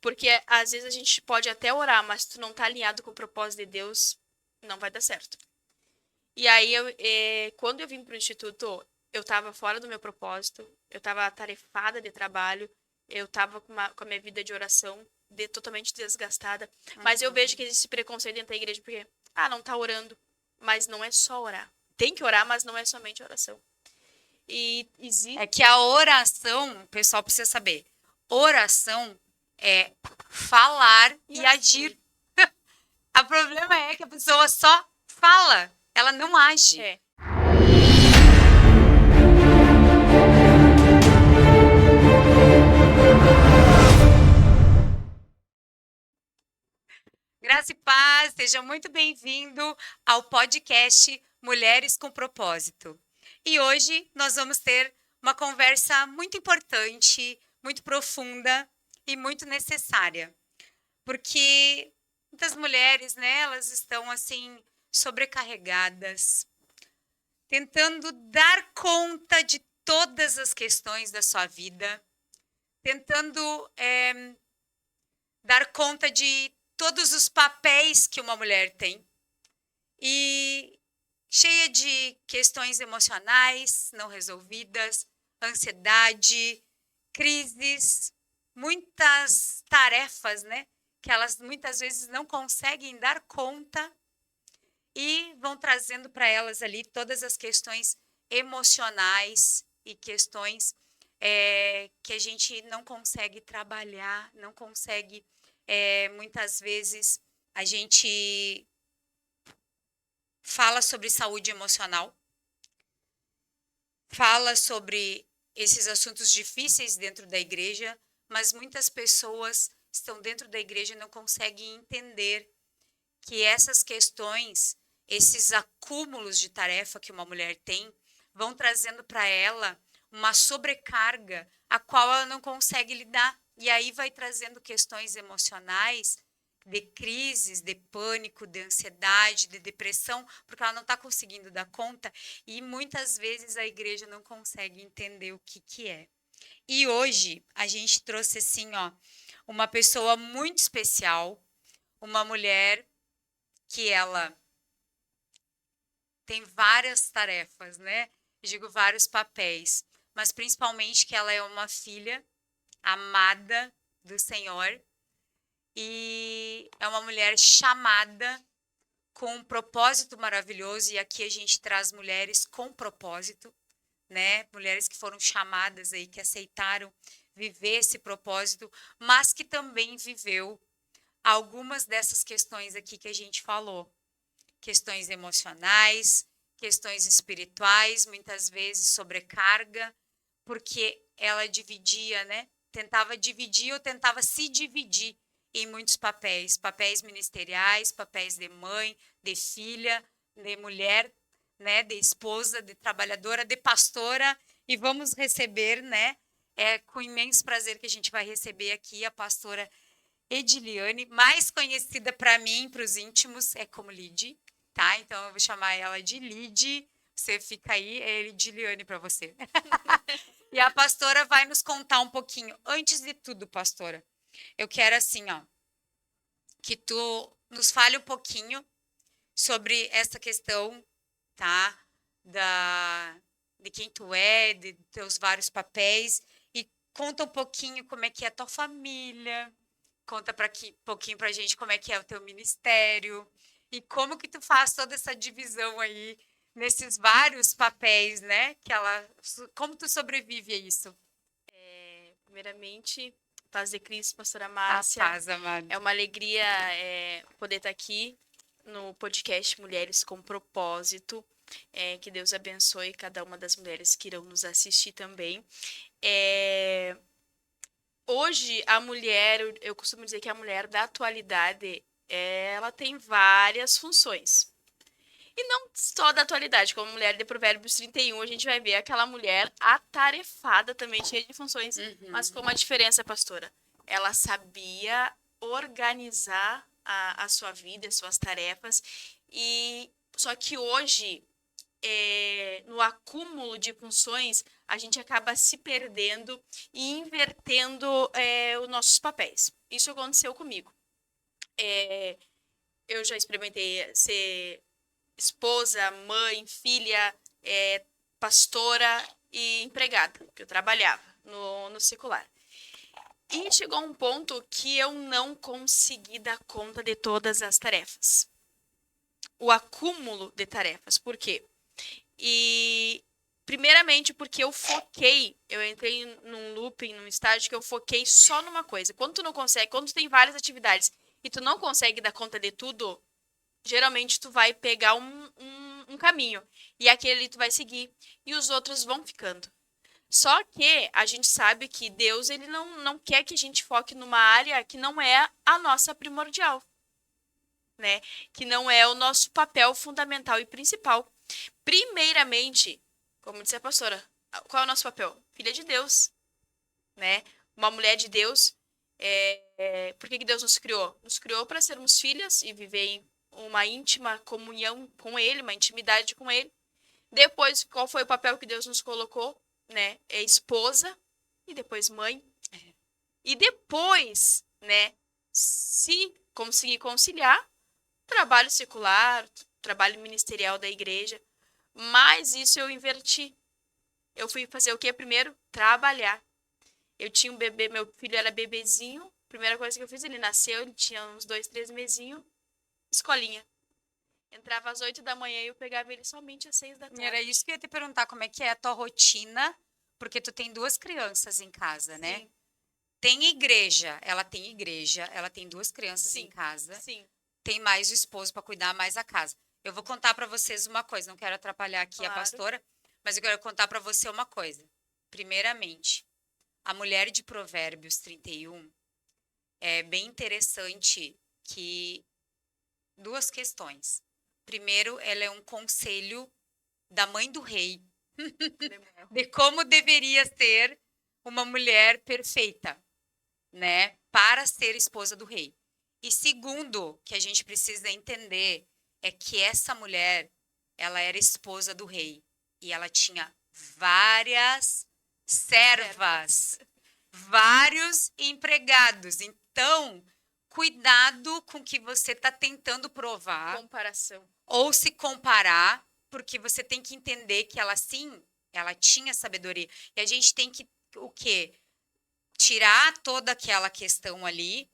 Porque às vezes a gente pode até orar, mas se tu não tá alinhado com o propósito de Deus, não vai dar certo. E aí, quando eu vim pro instituto, eu tava fora do meu propósito, eu tava atarefada de trabalho, eu tava com a minha vida de oração totalmente desgastada. Mas eu vejo que existe preconceito dentro da igreja, porque, não tá orando. Mas não é só orar. Tem que orar, mas não é somente oração. E existe... É que a oração, o pessoal precisa saber, oração é falar e agir. O problema é que a pessoa só fala, ela não age. É. Graça e paz, seja muito bem-vindo ao podcast Mulheres com Propósito. E hoje nós vamos ter uma conversa muito importante, muito profunda e muito necessária. Porque muitas mulheres, né, elas estão assim sobrecarregadas, tentando dar conta de todas as questões da sua vida, tentando dar conta de todos os papéis que uma mulher tem e cheia de questões emocionais não resolvidas, ansiedade, crises, muitas tarefas, né, que elas muitas vezes não conseguem dar conta e vão trazendo para elas ali todas as questões emocionais e questões que a gente não consegue trabalhar, não consegue, muitas vezes, a gente fala sobre saúde emocional, fala sobre esses assuntos difíceis dentro da igreja, mas muitas pessoas estão dentro da igreja e não conseguem entender que essas questões, esses acúmulos de tarefa que uma mulher tem, vão trazendo para ela uma sobrecarga a qual ela não consegue lidar. E aí vai trazendo questões emocionais, de crises, de pânico, de ansiedade, de depressão, porque ela não está conseguindo dar conta e muitas vezes a igreja não consegue entender o que é. E hoje a gente trouxe assim, uma pessoa muito especial, uma mulher que ela tem várias tarefas, né? Eu digo vários papéis, mas principalmente que ela é uma filha amada do Senhor e é uma mulher chamada com um propósito maravilhoso, e aqui a gente traz mulheres com propósito, né? Mulheres que foram chamadas aí, que aceitaram viver esse propósito, mas que também viveu algumas dessas questões aqui que a gente falou. Questões emocionais, questões espirituais, muitas vezes sobrecarga, porque ela dividia, né? Tentava dividir ou tentava se dividir em muitos papéis, papéis ministeriais, papéis de mãe, de filha, de mulher, né, de esposa, de trabalhadora, de pastora, e vamos receber, né, com imenso prazer que a gente vai receber aqui a pastora Ediliane, mais conhecida para mim, para os íntimos, como Lid, tá? Então eu vou chamar ela de Lid. Você fica aí, é Ediliane para você. E a pastora vai nos contar um pouquinho. Antes de tudo, pastora, eu quero assim, que tu nos fale um pouquinho sobre essa questão, tá? De quem tu é, de teus vários papéis, e conta um pouquinho como é que é a tua família, conta um pouquinho pra gente como é que é o teu ministério e como que tu faz toda essa divisão aí nesses vários papéis, né? Como tu sobrevive a isso? Primeiramente, paz de Cristo, pastora A Márcia. paz, amada. É uma alegria poder estar aqui no podcast Mulheres com Propósito. Que Deus abençoe cada uma das mulheres que irão nos assistir também. Hoje, a mulher, eu costumo dizer que a mulher da atualidade, ela tem várias funções. E não só da atualidade, como mulher de Provérbios 31, a gente vai ver aquela mulher atarefada também, cheia de funções. Mas com uma diferença, pastora. Ela sabia organizar a sua vida, as suas tarefas. Só que hoje, no acúmulo de funções, a gente acaba se perdendo e invertendo os nossos papéis. isso aconteceu comigo. Eu já experimentei ser esposa, mãe, filha, pastora e empregada, porque eu trabalhava no secular. E chegou um ponto que eu não consegui dar conta de todas as tarefas. O acúmulo de tarefas. Por quê? E primeiramente porque eu entrei num looping, num estágio que eu foquei só numa coisa. Quando tu não consegue, quando tu tem várias atividades e tu não consegue dar conta de tudo, geralmente tu vai pegar um caminho. E aquele tu vai seguir. E os outros vão ficando. Só que a gente sabe que Deus ele não quer que a gente foque numa área que não é a nossa primordial, né? Que não é o nosso papel fundamental e principal. Primeiramente, como disse a pastora, qual é o nosso papel? Filha de Deus, né? Uma mulher de Deus. Por que Deus nos criou? Nos criou para sermos filhas e viver em uma íntima comunhão com Ele, uma intimidade com Ele. Depois, qual foi o papel que Deus nos colocou? Né? É esposa e depois mãe. E depois, né, se conseguir conciliar, trabalho secular, trabalho ministerial da igreja. Mas isso eu inverti. Eu fui fazer o que primeiro? Trabalhar. Eu tinha um bebê, meu filho era bebezinho. Primeira coisa que eu fiz, ele nasceu, ele tinha uns 2, 3 mesinhos. Escolinha. Entrava às 8 da manhã e eu pegava ele somente às 6 da tarde. Era isso que eu ia te perguntar, como é que é a tua rotina? Porque tu tem 2 crianças em casa, né? Sim. Tem igreja, ela tem 2 crianças em casa. Sim. Tem mais o esposo para cuidar mais a casa. Eu vou contar para vocês uma coisa, não quero atrapalhar aqui a pastora, mas eu quero contar para você uma coisa. Primeiramente, a mulher de Provérbios 31 é bem interessante que 2 questões. Primeiro, ela é um conselho da mãe do rei de como deveria ser uma mulher perfeita, né, para ser esposa do rei. E segundo, que a gente precisa entender é que essa mulher, ela era esposa do rei e ela tinha várias servas, vários empregados. Então, cuidado com o que você está tentando provar. Comparação. Ou se comparar, porque você tem que entender que ela, sim, ela tinha sabedoria. E a gente tem que, o quê? Tirar toda aquela questão ali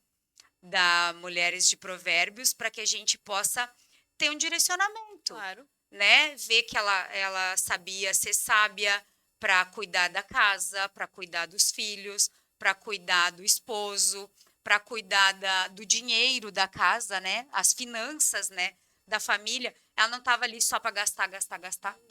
da Mulheres de Provérbios para que a gente possa ter um direcionamento. Claro. Né? Ver que ela sabia ser sábia para cuidar da casa, para cuidar dos filhos, para cuidar do esposo, para cuidar do dinheiro da casa, né? As finanças, né? Da família. Ela não estava ali só para gastar.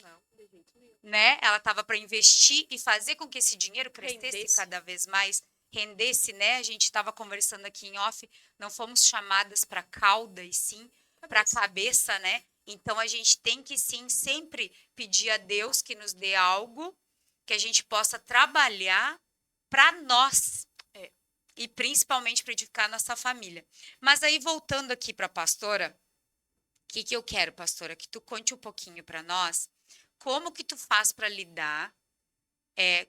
Não, de jeito nenhum. Né? Ela estava para investir e fazer com que esse dinheiro crescesse Rendesse. cada vez mais, rendesse, né? A gente estava conversando aqui em off, não fomos chamadas para cauda e sim para cabeça, né? Então a gente tem que sim sempre pedir a Deus que nos dê algo que a gente possa trabalhar para nós. E principalmente para edificar nossa família. Mas aí voltando aqui para a pastora, o que eu quero, pastora? Que tu conte um pouquinho para nós como que tu faz para lidar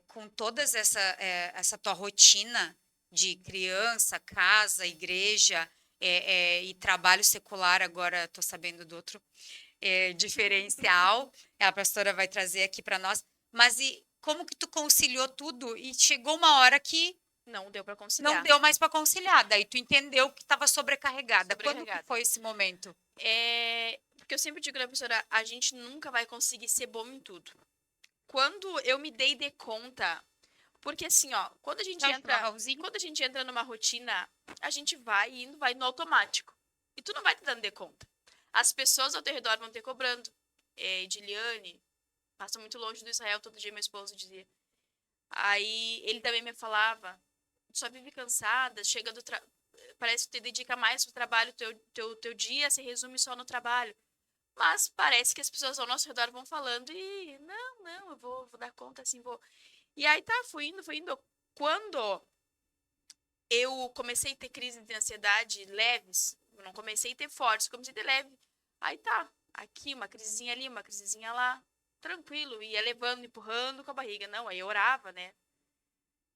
com toda essa tua rotina de criança, casa, igreja e trabalho secular, agora estou sabendo do outro diferencial, a pastora vai trazer aqui para nós, mas e como que tu conciliou tudo e chegou uma hora que não deu para conciliar. Não deu mais para conciliar, daí tu entendeu que estava sobrecarregada. Quando que foi esse momento? Porque eu sempre digo, né, professora, a gente nunca vai conseguir ser bom em tudo. Quando eu me dei de conta, porque assim, ó, quando a gente entra numa rotina, a gente vai indo, vai no automático. E tu não vai te dando de conta. As pessoas ao teu redor vão te cobrando. Ediliane, passa muito longe do Israel, todo dia meu esposo dizia. Aí ele também me falava, só vive cansada, chega do parece que tu te dedica mais pro trabalho, teu dia se resume só no trabalho. Mas parece que as pessoas ao nosso redor vão falando e não, eu vou dar conta, assim, vou. E aí tá, fui indo. Quando eu comecei a ter crise de ansiedade leves, eu não comecei a ter fortes, comecei a ter leve. Aí tá, aqui uma crisezinha ali, uma crisezinha lá, tranquilo, ia levando, empurrando com a barriga. Não, aí eu orava, né?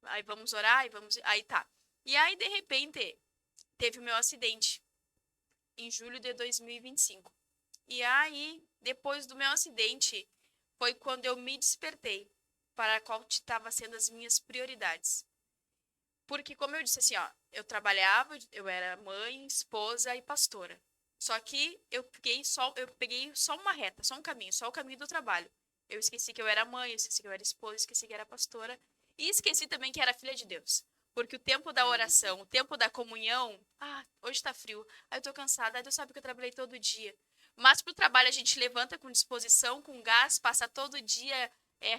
Aí vamos orar, aí tá. E aí, de repente, teve o meu acidente em julho de 2025. E aí, depois do meu acidente, foi quando eu me despertei para qual estava sendo as minhas prioridades. Porque, como eu disse assim, ó, eu trabalhava, eu era mãe, esposa e pastora. Só que eu peguei só uma reta, só um caminho, só o caminho do trabalho. Eu esqueci que eu era mãe, eu esqueci que eu era esposa, esqueci que era pastora. E esqueci também que era filha de Deus. Porque o tempo da oração, o tempo da comunhão, hoje tá frio, eu tô cansada, tu sabe que eu trabalhei todo dia. Mas pro trabalho a gente levanta com disposição, com gás, passa todo dia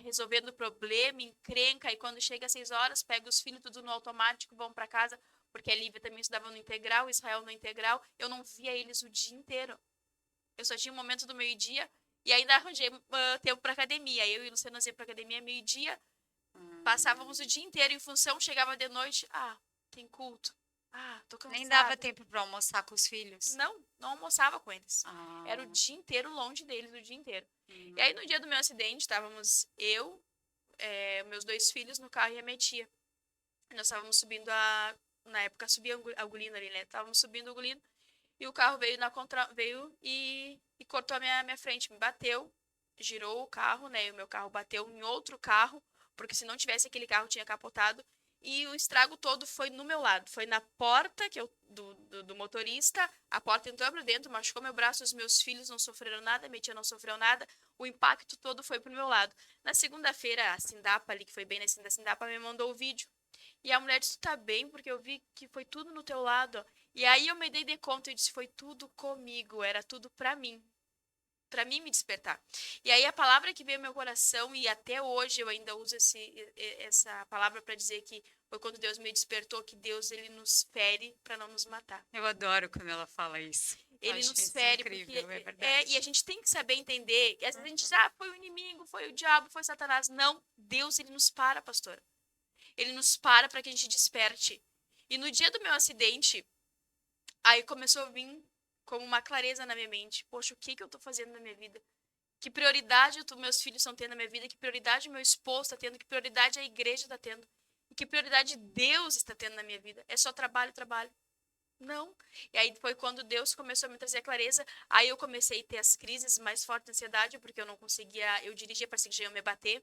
resolvendo problema, encrenca, e quando chega às 6 horas, pega os filhos tudo no automático, vão para casa, porque a Lívia também estudava no integral, Israel no integral, eu não via eles o dia inteiro. Eu só tinha um momento do meio-dia, e ainda arranjei tempo para academia. Eu e o Luciano ia para academia meio-dia, passávamos o dia inteiro em função, chegava de noite, tem culto. Tô Nem dava cansada. tempo para almoçar com os filhos? Não almoçava com eles. Ah. Era o dia inteiro longe deles, o dia inteiro. E aí, no dia do meu acidente, estávamos eu, meus 2 filhos no carro e a minha tia. Nós estávamos subindo na época, subia a Gulino ali, né? Estávamos subindo o Gulino e o carro veio e cortou a minha frente, me bateu, girou o carro, né? E o meu carro bateu em outro carro, porque se não tivesse aquele carro tinha capotado. E o estrago todo foi no meu lado, foi na porta do motorista, a porta entrou para dentro, machucou meu braço, os meus filhos não sofreram nada, minha tia não sofreu nada, o impacto todo foi pro meu lado. Na segunda-feira, a Sindapa ali, que foi bem na Sindapa, me mandou o vídeo. E a mulher disse, tu tá bem? Porque eu vi que foi tudo no teu lado, ó. E aí eu me dei de conta e disse, foi tudo comigo, era tudo pra mim me despertar. E aí a palavra que veio ao meu coração, e até hoje eu ainda uso essa palavra para dizer que foi quando Deus me despertou, que Deus ele nos fere para não nos matar. Eu adoro quando ela fala isso. Ele Acho nos isso fere incrível, porque é verdade. e a gente tem que saber entender, que às vezes a gente diz, foi o inimigo, foi o diabo, foi Satanás. Não, Deus ele nos para, pastora. Ele nos para que a gente desperte. E no dia do meu acidente, aí começou a vir como uma clareza na minha mente. Poxa, o que eu tô fazendo na minha vida? Que prioridade meus filhos estão tendo na minha vida? Que prioridade meu esposo está tendo? Que prioridade a igreja está tendo? E que prioridade Deus está tendo na minha vida? É só trabalho, trabalho? Não. E aí foi quando Deus começou a me trazer a clareza. Aí eu comecei a ter as crises mais fortes de ansiedade, porque eu não conseguia, eu dirigia, parecia que já ia me bater.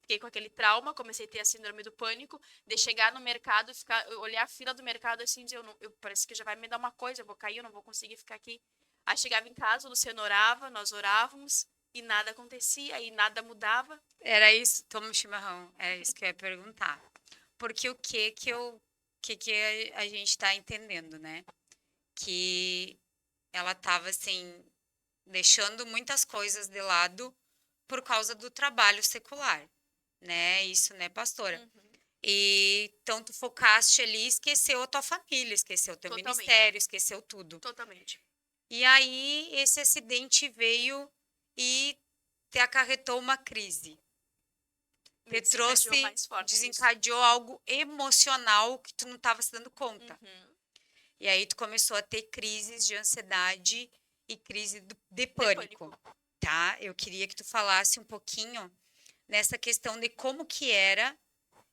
Fiquei com aquele trauma, comecei a ter a síndrome do pânico, de chegar no mercado, olhar a fila do mercado assim, dizer, parece que já vai me dar uma coisa, eu vou cair, eu não vou conseguir ficar aqui. Aí chegava em casa, o Luciano orava, nós orávamos, e nada acontecia, e nada mudava. Era isso, toma um chimarrão, é isso que eu ia perguntar. Porque o que a gente tá entendendo, né? Que ela tava, assim, deixando muitas coisas de lado por causa do trabalho secular, né? Isso, né, pastora? Uhum. E então tu focaste ali, esqueceu a tua família, esqueceu o teu Totalmente. ministério, esqueceu tudo. Totalmente. E aí esse acidente veio e te acarretou uma crise. Te trouxe, Mais forte desencadeou algo emocional que tu não estava se dando conta. Uhum. E aí tu começou a ter crises de ansiedade e crise de pânico, tá? Eu queria que tu falasse um pouquinho nessa questão de como que era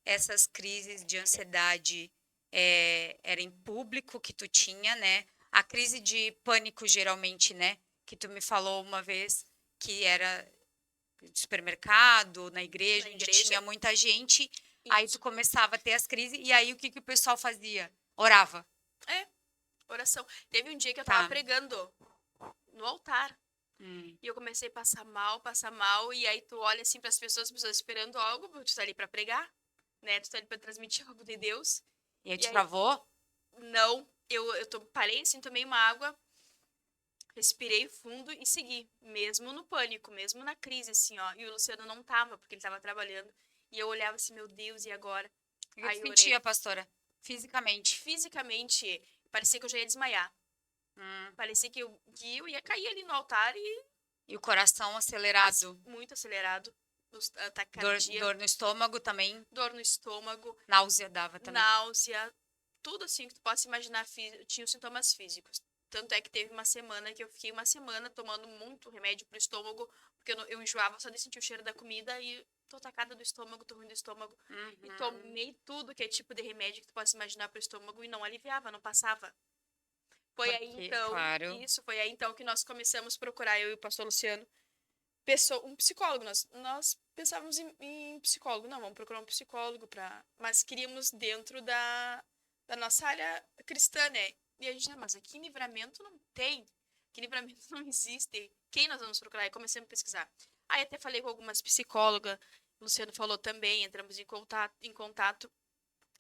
essas crises de ansiedade, era em público que tu tinha, né? A crise de pânico, geralmente, né? Que tu me falou uma vez que era no supermercado, na igreja, onde tinha muita gente. Isso. Aí tu começava a ter as crises. E aí o que o pessoal fazia? Orava. Oração. Teve um dia que eu tava pregando no altar. E eu comecei a passar mal. E aí tu olha assim para as pessoas esperando algo, tu tá ali para pregar, né? Tu tá ali para transmitir algo de Deus. E aí tu travou? Não. Parei assim, tomei uma água, respirei fundo e segui. Mesmo no pânico, mesmo na crise, assim, ó. E o Luciano não tava, porque ele tava trabalhando. E eu olhava assim, meu Deus, e agora? O que tu sentia, pastora? Fisicamente? Fisicamente, parecia que eu já ia desmaiar. Parecia que eu ia cair ali no altar e... E o coração acelerado? Muito acelerado. Dor no estômago também? Dor no estômago. Náusea dava também? Náusea. Tudo assim que tu possa imaginar, tinha os sintomas físicos. Tanto é que teve uma semana que eu fiquei uma semana tomando muito remédio pro estômago, porque eu enjoava só de sentir o cheiro da comida e tô atacada do estômago, tô ruim do estômago. E tomei tudo que é tipo de remédio que tu possa imaginar pro estômago e não aliviava, não passava. Foi aí Porque, então, claro. isso, foi aí então que nós começamos a procurar, eu e o pastor Luciano, um psicólogo. Nós pensávamos em psicólogo. Não, vamos procurar um psicólogo para. Mas queríamos dentro da nossa área cristã, né? E a gente, mas aqui em Livramento não tem. Aqui em Livramento não existe. Quem nós vamos procurar? E comecei a pesquisar. Aí até falei com algumas psicólogas, o Luciano falou também, entramos em contato.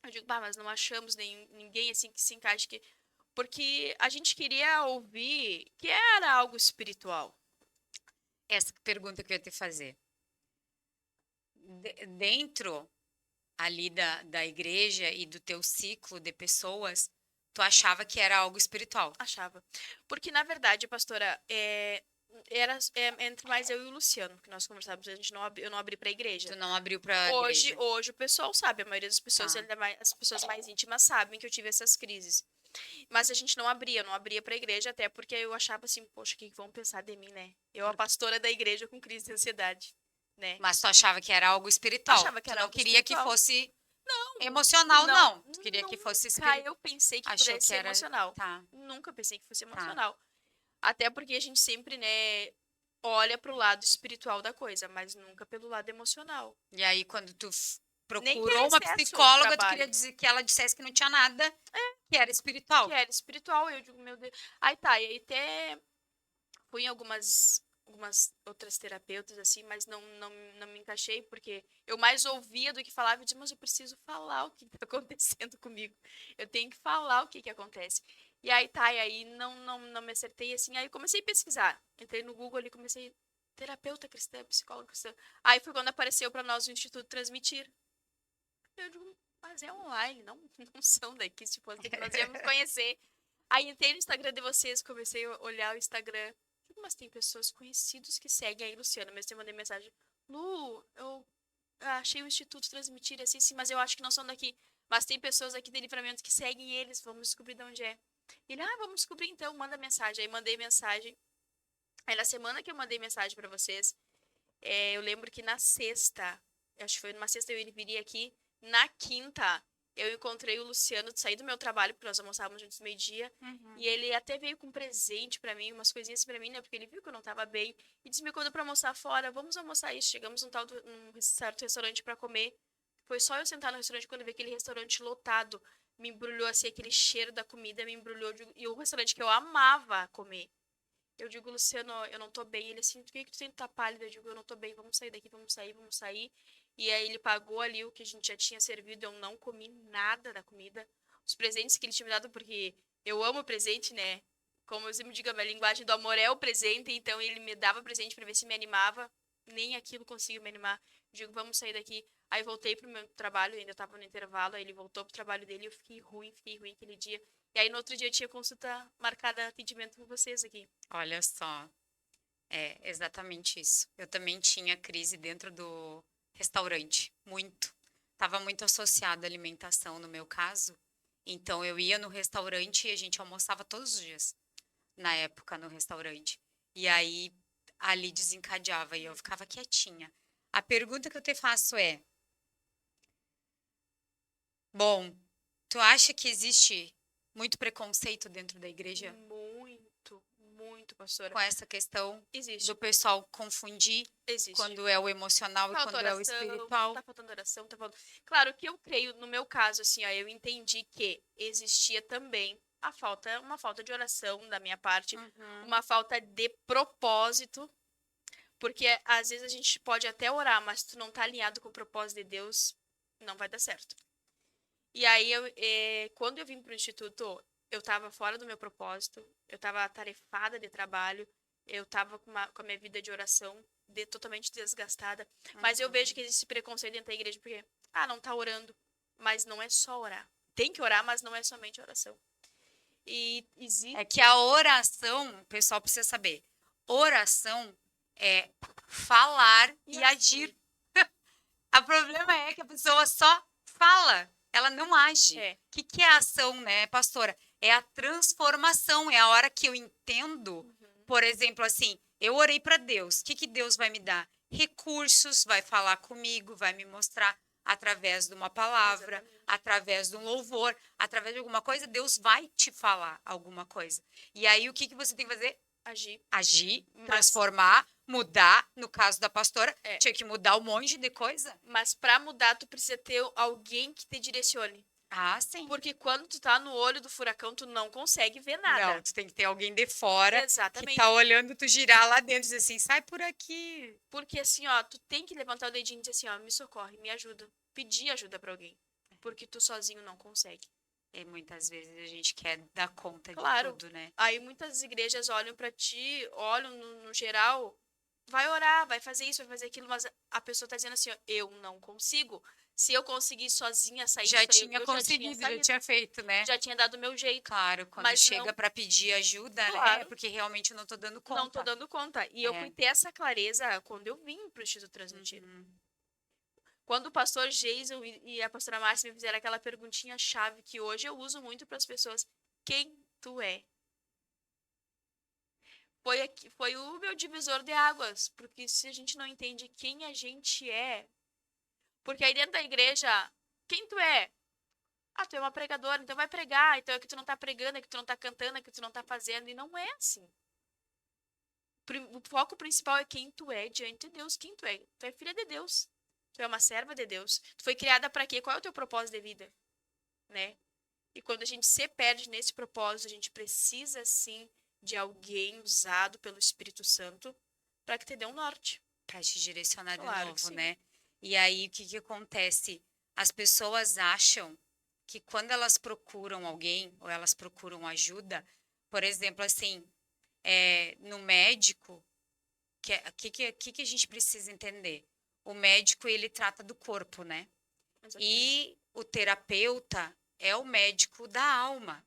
Eu digo, bah, mas não achamos ninguém assim que se encaixe. Porque a gente queria ouvir que era algo espiritual. Essa pergunta que eu ia te fazer. Dentro ali da igreja e do teu ciclo de pessoas, tu achava que era algo espiritual. Achava. Porque, na verdade, pastora, entre mais eu e o Luciano, que nós conversávamos, eu não abri pra igreja. Tu não abriu pra Hoje, igreja. hoje o pessoal sabe, a maioria das pessoas, Tá. ainda mais, as pessoas mais íntimas sabem que eu tive essas crises. Mas a gente eu não abria pra igreja, até porque eu achava assim, poxa, o que vão pensar de mim, né? Eu, a pastora da igreja com crise de ansiedade, né? Mas tu achava que era algo espiritual. Achava que Tu era não algo queria que espiritual. fosse emocional, Não, não. Tu queria que fosse nunca espiritual. eu pensei que Achou pudesse que ser era. emocional. Tá, Nunca pensei que fosse tá. emocional. Até porque a gente sempre, né, olha pro lado espiritual da coisa, mas nunca pelo lado emocional. E aí, quando tu Nem que procurou é uma excesso do psicóloga, tu queria trabalho, dizer que ela dissesse que não tinha nada, que era que espiritual. era espiritual. Eu digo, meu Deus. Aí tá, e aí até fui em algumas outras terapeutas, assim, mas não me encaixei, porque eu mais ouvia do que falava. Eu disse, mas eu preciso falar o que tá acontecendo comigo. Eu tenho que falar o que acontece. E aí tá, e aí não me acertei, assim. Aí eu comecei a pesquisar. Entrei no Google ali, comecei terapeuta cristã, psicóloga cristã. Aí foi quando apareceu para nós o Instituto Transmitir. Eu digo, mas é online, não são daqui, se fosse que nós íamos conhecer. Aí entrei no Instagram de vocês, comecei a olhar o Instagram. Digo, mas tem pessoas conhecidas que seguem aí, Luciana. Mas eu mandei mensagem, Lu, eu achei o Instituto Transmitir assim, sim, mas eu acho que não são daqui. Mas tem pessoas aqui de Livramento que seguem eles, vamos descobrir de onde é. Ele, vamos descobrir então, manda mensagem. Aí mandei mensagem. Aí na semana que eu mandei mensagem pra vocês, eu lembro que na sexta, acho que foi numa sexta ele viria aqui, na quinta eu encontrei o Luciano, saí do meu trabalho, porque nós almoçávamos juntos meio-dia, e ele até veio com um presente pra mim, umas coisinhas pra mim, né, porque ele viu que eu não tava bem, e disse, me convidou pra almoçar fora, vamos almoçar isso. Chegamos num certo restaurante pra comer, foi só eu sentar no restaurante quando eu vi aquele restaurante lotado, me embrulhou assim, aquele cheiro da comida me embrulhou, e o restaurante que eu amava comer. Eu digo, Luciano, eu não tô bem. Ele assim, por que tu tem que tá pálida? Eu digo, eu não tô bem, vamos sair daqui, vamos sair, vamos sair. E aí ele pagou ali o que a gente já tinha servido, eu não comi nada da comida. Os presentes que ele tinha me dado, porque eu amo presente, né? Como eu sempre digo, a minha linguagem do amor é o presente, então ele me dava presente pra ver se me animava. Nem aquilo conseguiu me animar. Eu digo, vamos sair daqui. Aí voltei pro meu trabalho, ainda tava no intervalo, aí ele voltou pro trabalho dele e eu fiquei ruim aquele dia. E aí no outro dia eu tinha consulta marcada, atendimento com vocês aqui. Olha só. É exatamente isso. Eu também tinha crise dentro do restaurante. Muito. Tava muito associada à alimentação, no meu caso. Então, eu ia no restaurante e a gente almoçava todos os dias, na época, no restaurante. E aí, ali desencadeava e eu ficava quietinha. A pergunta que eu te faço é: bom, tu acha que existe muito preconceito dentro da igreja Muito, pastora. com essa questão Existe, do pessoal confundir existe. quando é o emocional e Falta quando é o oração, espiritual? tá faltando oração, tá faltando. Claro que eu creio, no meu caso, assim, ó, eu entendi que existia também uma falta de oração da minha parte, Uhum. uma falta de propósito, porque às vezes a gente pode até orar, mas se tu não tá alinhado com o propósito de Deus, não vai dar certo. E aí, quando eu vim pro instituto, eu tava fora do meu propósito, eu tava atarefada de trabalho, eu tava com a minha vida de oração totalmente desgastada. Mas eu vejo que existe preconceito dentro da igreja, porque, não tá orando. Mas não é só orar. Tem que orar, mas não é somente oração. E É que existe. a oração, o pessoal precisa saber, oração é falar e agir. O problema é que a pessoa só fala, ela não age. É. O que é a ação, né, pastora? É a transformação, é a hora que eu entendo, por exemplo, assim, eu orei para Deus, o que Deus vai me dar? Recursos, vai falar comigo, vai me mostrar através de uma palavra, Exatamente. através de um louvor, através de alguma coisa, Deus vai te falar alguma coisa. E aí, o que você tem que fazer? Agir. Agir, Mas, transformar, mudar. No caso da pastora, É. tinha que mudar um monte de coisa. mas pra mudar, tu precisa ter alguém que te direcione. Ah, sim. Porque quando tu tá no olho do furacão, tu não consegue ver nada. Não, tu tem que ter alguém de fora que Exatamente. tá olhando tu girar lá dentro e dizer assim, sai por aqui. Porque assim, ó, tu tem que levantar o dedinho e dizer assim, ó, me socorre, me ajuda. Pedir ajuda pra alguém. Porque tu sozinho não consegue. E muitas vezes a gente quer dar conta Claro. de tudo, né? Aí muitas igrejas olham pra ti, olham no geral, vai orar, vai fazer isso, vai fazer aquilo, mas a pessoa tá dizendo assim, ó, eu não consigo. Se eu conseguir sozinha sair Já disso aí, tinha eu conseguido, já saído, tinha feito, né? já tinha dado o meu jeito. Claro, quando Mas chega não, pra pedir ajuda, né? É claro, porque realmente eu não tô dando não tô conta. dando conta. E eu fui É. ter essa clareza quando eu vim pro Instituto Transmitir. Uhum. Quando o pastor Jason e a pastora Márcia me fizeram aquela perguntinha-chave que hoje eu uso muito para as pessoas: quem tu é? Foi o meu divisor de águas, porque se a gente não entende quem a gente é, porque aí dentro da igreja, quem tu é? Ah, tu é uma pregadora, então vai pregar, então é que tu não tá pregando, é que tu não tá cantando, é que tu não tá fazendo, e não é assim. O foco principal é quem tu é diante de Deus, quem tu é. Tu é filha de Deus. Tu é uma serva de Deus. Tu foi criada para quê? Qual é o teu propósito de vida? Né? E quando a gente se perde nesse propósito, a gente precisa sim de alguém usado pelo Espírito Santo para que te dê um norte. Pra te direcionar de Claro que novo, sim. né? E aí, o que acontece? As pessoas acham que quando elas procuram alguém ou elas procuram ajuda, por exemplo, assim, no médico, que a gente precisa entender? O médico, ele trata do corpo, né? Exatamente. E o terapeuta é o médico da alma.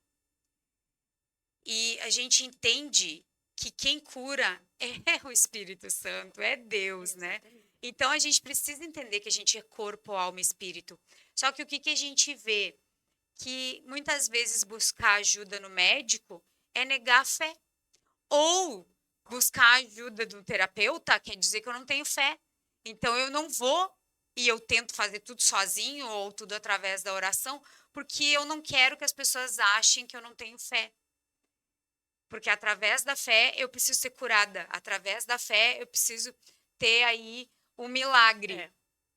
E a gente entende que quem cura é o Espírito Santo, é Deus, né? Exatamente. Então a gente precisa entender que a gente é corpo, alma e espírito. Só que o que a gente vê? Que muitas vezes buscar ajuda no médico é negar a fé. Ou buscar ajuda do terapeuta quer dizer que eu não tenho fé. Então eu não vou e eu tento fazer tudo sozinho ou tudo através da oração, porque eu não quero que as pessoas achem que eu não tenho fé. Porque através da fé eu preciso ser curada. Através da fé eu preciso ter aí um milagre. É.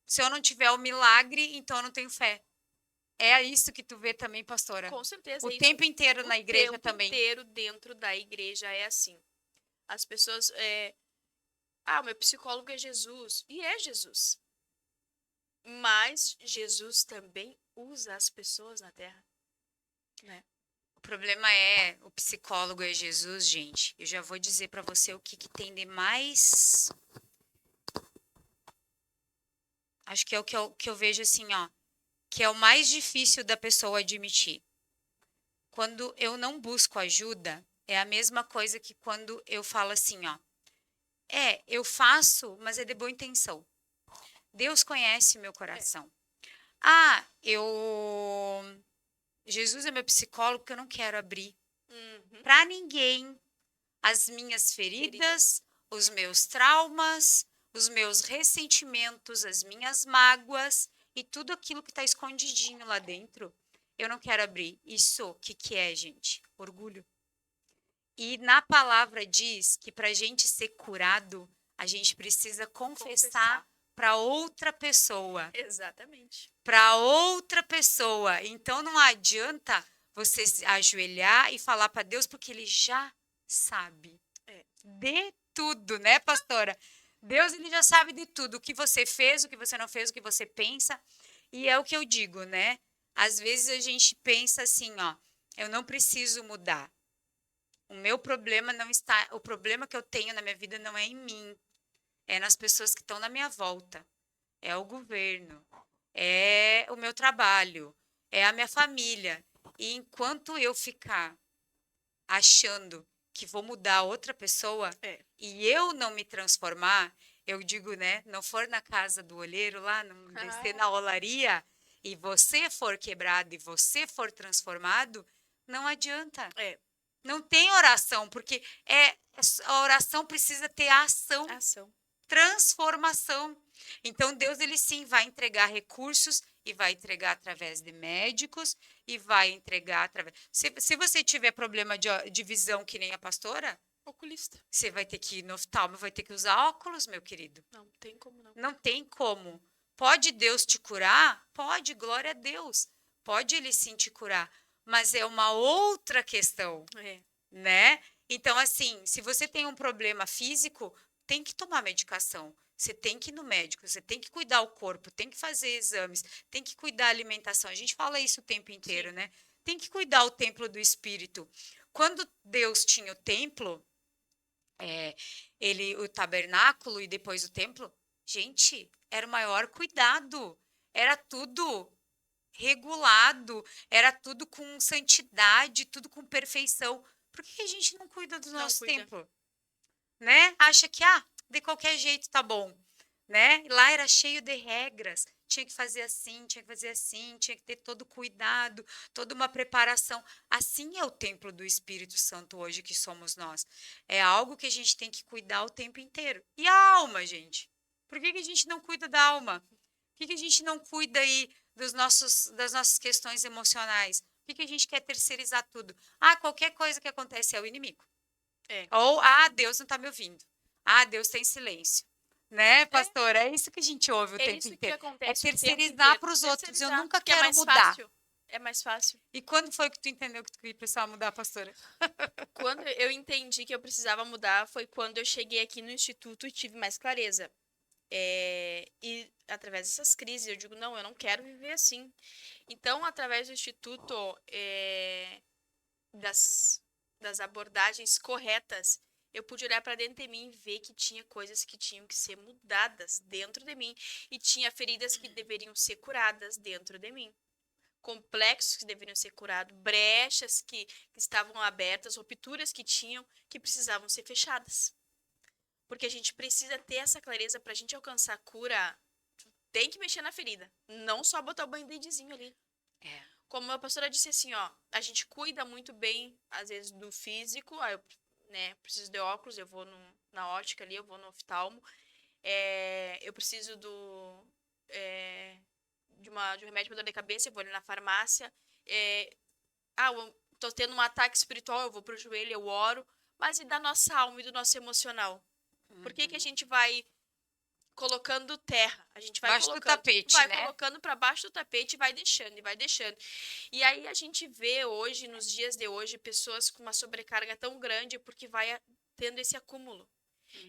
Se eu não tiver o milagre, então eu não tenho fé. É isso que tu vê também, pastora? Com certeza. O é isso. tempo inteiro O na igreja tempo também. inteiro dentro da igreja é assim. As pessoas. O meu psicólogo é Jesus. E é Jesus. Mas Jesus também usa as pessoas na terra. Né? O problema é o psicólogo é Jesus, gente. Eu já vou dizer para você o que tem de mais. Acho que é o que eu vejo assim, ó. Que é o mais difícil da pessoa admitir. Quando eu não busco ajuda, é a mesma coisa que quando eu falo assim, ó. Eu faço, mas é de boa intenção. Deus conhece o meu coração. Jesus é meu psicólogo porque eu não quero abrir para ninguém as minhas feridas, os meus traumas, os meus ressentimentos, as minhas mágoas e tudo aquilo que está escondidinho lá dentro. Eu não quero abrir. Isso, o que é, gente? Orgulho. E na palavra diz que para a gente ser curado, a gente precisa confessar para outra pessoa. Exatamente. Para outra pessoa. Então não adianta você se ajoelhar e falar para Deus, porque Ele já sabe de tudo, né, pastora? Deus, Ele já sabe de tudo. O que você fez, o que você não fez, o que você pensa. E é o que eu digo, né? Às vezes a gente pensa assim, ó, eu não preciso mudar. O meu problema não está, o problema que eu tenho na minha vida não é em mim, é nas pessoas que estão na minha volta. É o governo, é o meu trabalho, é a minha família. E enquanto eu ficar achando que vou mudar outra pessoa e eu não me transformar, eu digo, né, não for na casa do olheiro lá, não descer na olaria e você for quebrado e você for transformado, não adianta. Não tem oração, porque a oração precisa ter ação. transformação. Então, Deus, ele sim vai entregar recursos e vai entregar através de médicos e vai entregar através... Se você tiver problema de visão que nem a pastora, Oculista. você vai ter que ir no oftalmo, vai ter que usar óculos, meu querido. Não tem como não. Não tem como. Pode Deus te curar? Pode, glória a Deus. Pode ele sim te curar. Mas é uma outra questão, É. né? Então, assim, se você tem um problema físico, tem que tomar medicação. Você tem que ir no médico, você tem que cuidar o corpo, tem que fazer exames, tem que cuidar da alimentação. A gente fala isso o tempo inteiro, Sim. né? Tem que cuidar o templo do espírito. Quando Deus tinha o templo, o tabernáculo e depois o templo, gente, era o maior cuidado. Era tudo regulado, era tudo com santidade, tudo com perfeição. Por que a gente não cuida do Não nosso cuida. templo? Né? Acha que, de qualquer jeito tá bom. Né? Lá era cheio de regras. Tinha que fazer assim, tinha que fazer assim, tinha que ter todo cuidado, toda uma preparação. Assim é o templo do Espírito Santo hoje que somos nós. É algo que a gente tem que cuidar o tempo inteiro. E a alma, gente? Por que a gente não cuida da alma? Por que a gente não cuida aí das nossas questões emocionais? Por que a gente quer terceirizar tudo? Qualquer coisa que acontece é o inimigo. É. Ou, Deus não está me ouvindo. Deus tem silêncio. Né, pastora? É isso que a gente ouve o É tempo isso que inteiro. É acontece o tempo terceirizar inteiro. para os outros. Eu Terceirizar, nunca que é quero mais mudar. fácil. É mais fácil. E quando foi que tu entendeu que tu precisava mudar, pastora? Quando eu entendi que eu precisava mudar foi quando eu cheguei aqui no instituto e tive mais clareza. E através dessas crises eu digo, não, eu não quero viver assim. Então, através do instituto, das abordagens corretas, eu pude olhar para dentro de mim e ver que tinha coisas que tinham que ser mudadas dentro de mim e tinha feridas que deveriam ser curadas dentro de mim. Complexos que deveriam ser curados, brechas que estavam abertas, rupturas que tinham que precisavam ser fechadas. Porque a gente precisa ter essa clareza para a gente alcançar a cura. Tem que mexer na ferida, não só botar o band-aidzinho ali. Como a pastora disse assim, ó, a gente cuida muito bem, às vezes, do físico. Aí eu, preciso de óculos, eu vou na ótica ali, eu vou no oftalmo. Eu preciso de um remédio para dor de cabeça, eu vou ali na farmácia. Eu tô tendo um ataque espiritual, eu vou pro joelho, eu oro. Mas e da nossa alma e do nosso emocional? Por que a gente vai colocando terra? A gente vai Baixo do tapete, vai né? colocando para baixo do tapete e vai deixando, e vai deixando. E aí a gente vê hoje, nos dias de hoje, pessoas com uma sobrecarga tão grande porque vai tendo esse acúmulo.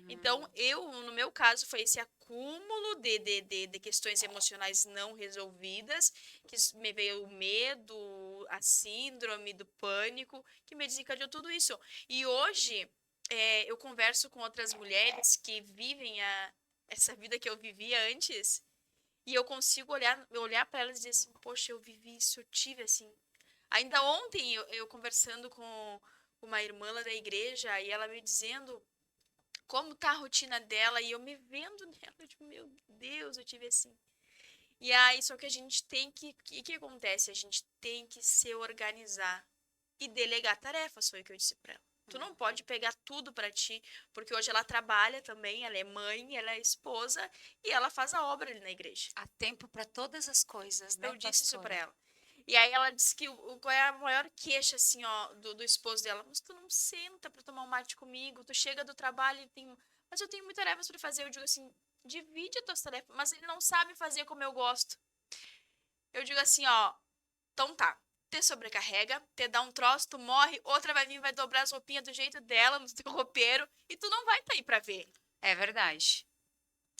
Então, no meu caso, foi esse acúmulo de questões emocionais não resolvidas, que me veio o medo, a síndrome do pânico, que me desencadeou tudo isso. E hoje, eu converso com outras mulheres que vivem essa vida que eu vivia antes, e eu consigo olhar para elas e dizer assim, poxa, eu vivi isso, eu tive assim. Ainda ontem, eu conversando com uma irmã lá da igreja, e ela me dizendo como tá a rotina dela, e eu me vendo nela, eu digo, meu Deus, eu tive assim. E aí, só que a gente tem que acontece? A gente tem que se organizar e delegar tarefas, foi o que eu disse pra ela. Tu não pode pegar tudo pra ti, porque hoje ela trabalha também, ela é mãe, ela é esposa, e ela faz a obra ali na igreja. Há tempo para todas as coisas, né, Eu disse isso pra pastora? ela. E aí ela disse que qual é a maior queixa, assim, ó, do esposo dela. Mas tu não senta pra tomar um mate comigo, tu chega do trabalho e tem... Mas eu tenho muitas tarefas pra fazer. Eu digo assim, divide as tuas tarefas. Mas ele não sabe fazer como eu gosto. Eu digo assim, ó, então tá. Te sobrecarrega, te dá um troço, tu morre, outra vai vir, vai dobrar as roupinhas do jeito dela, no teu roupeiro, e tu não vai estar aí pra ver. É verdade.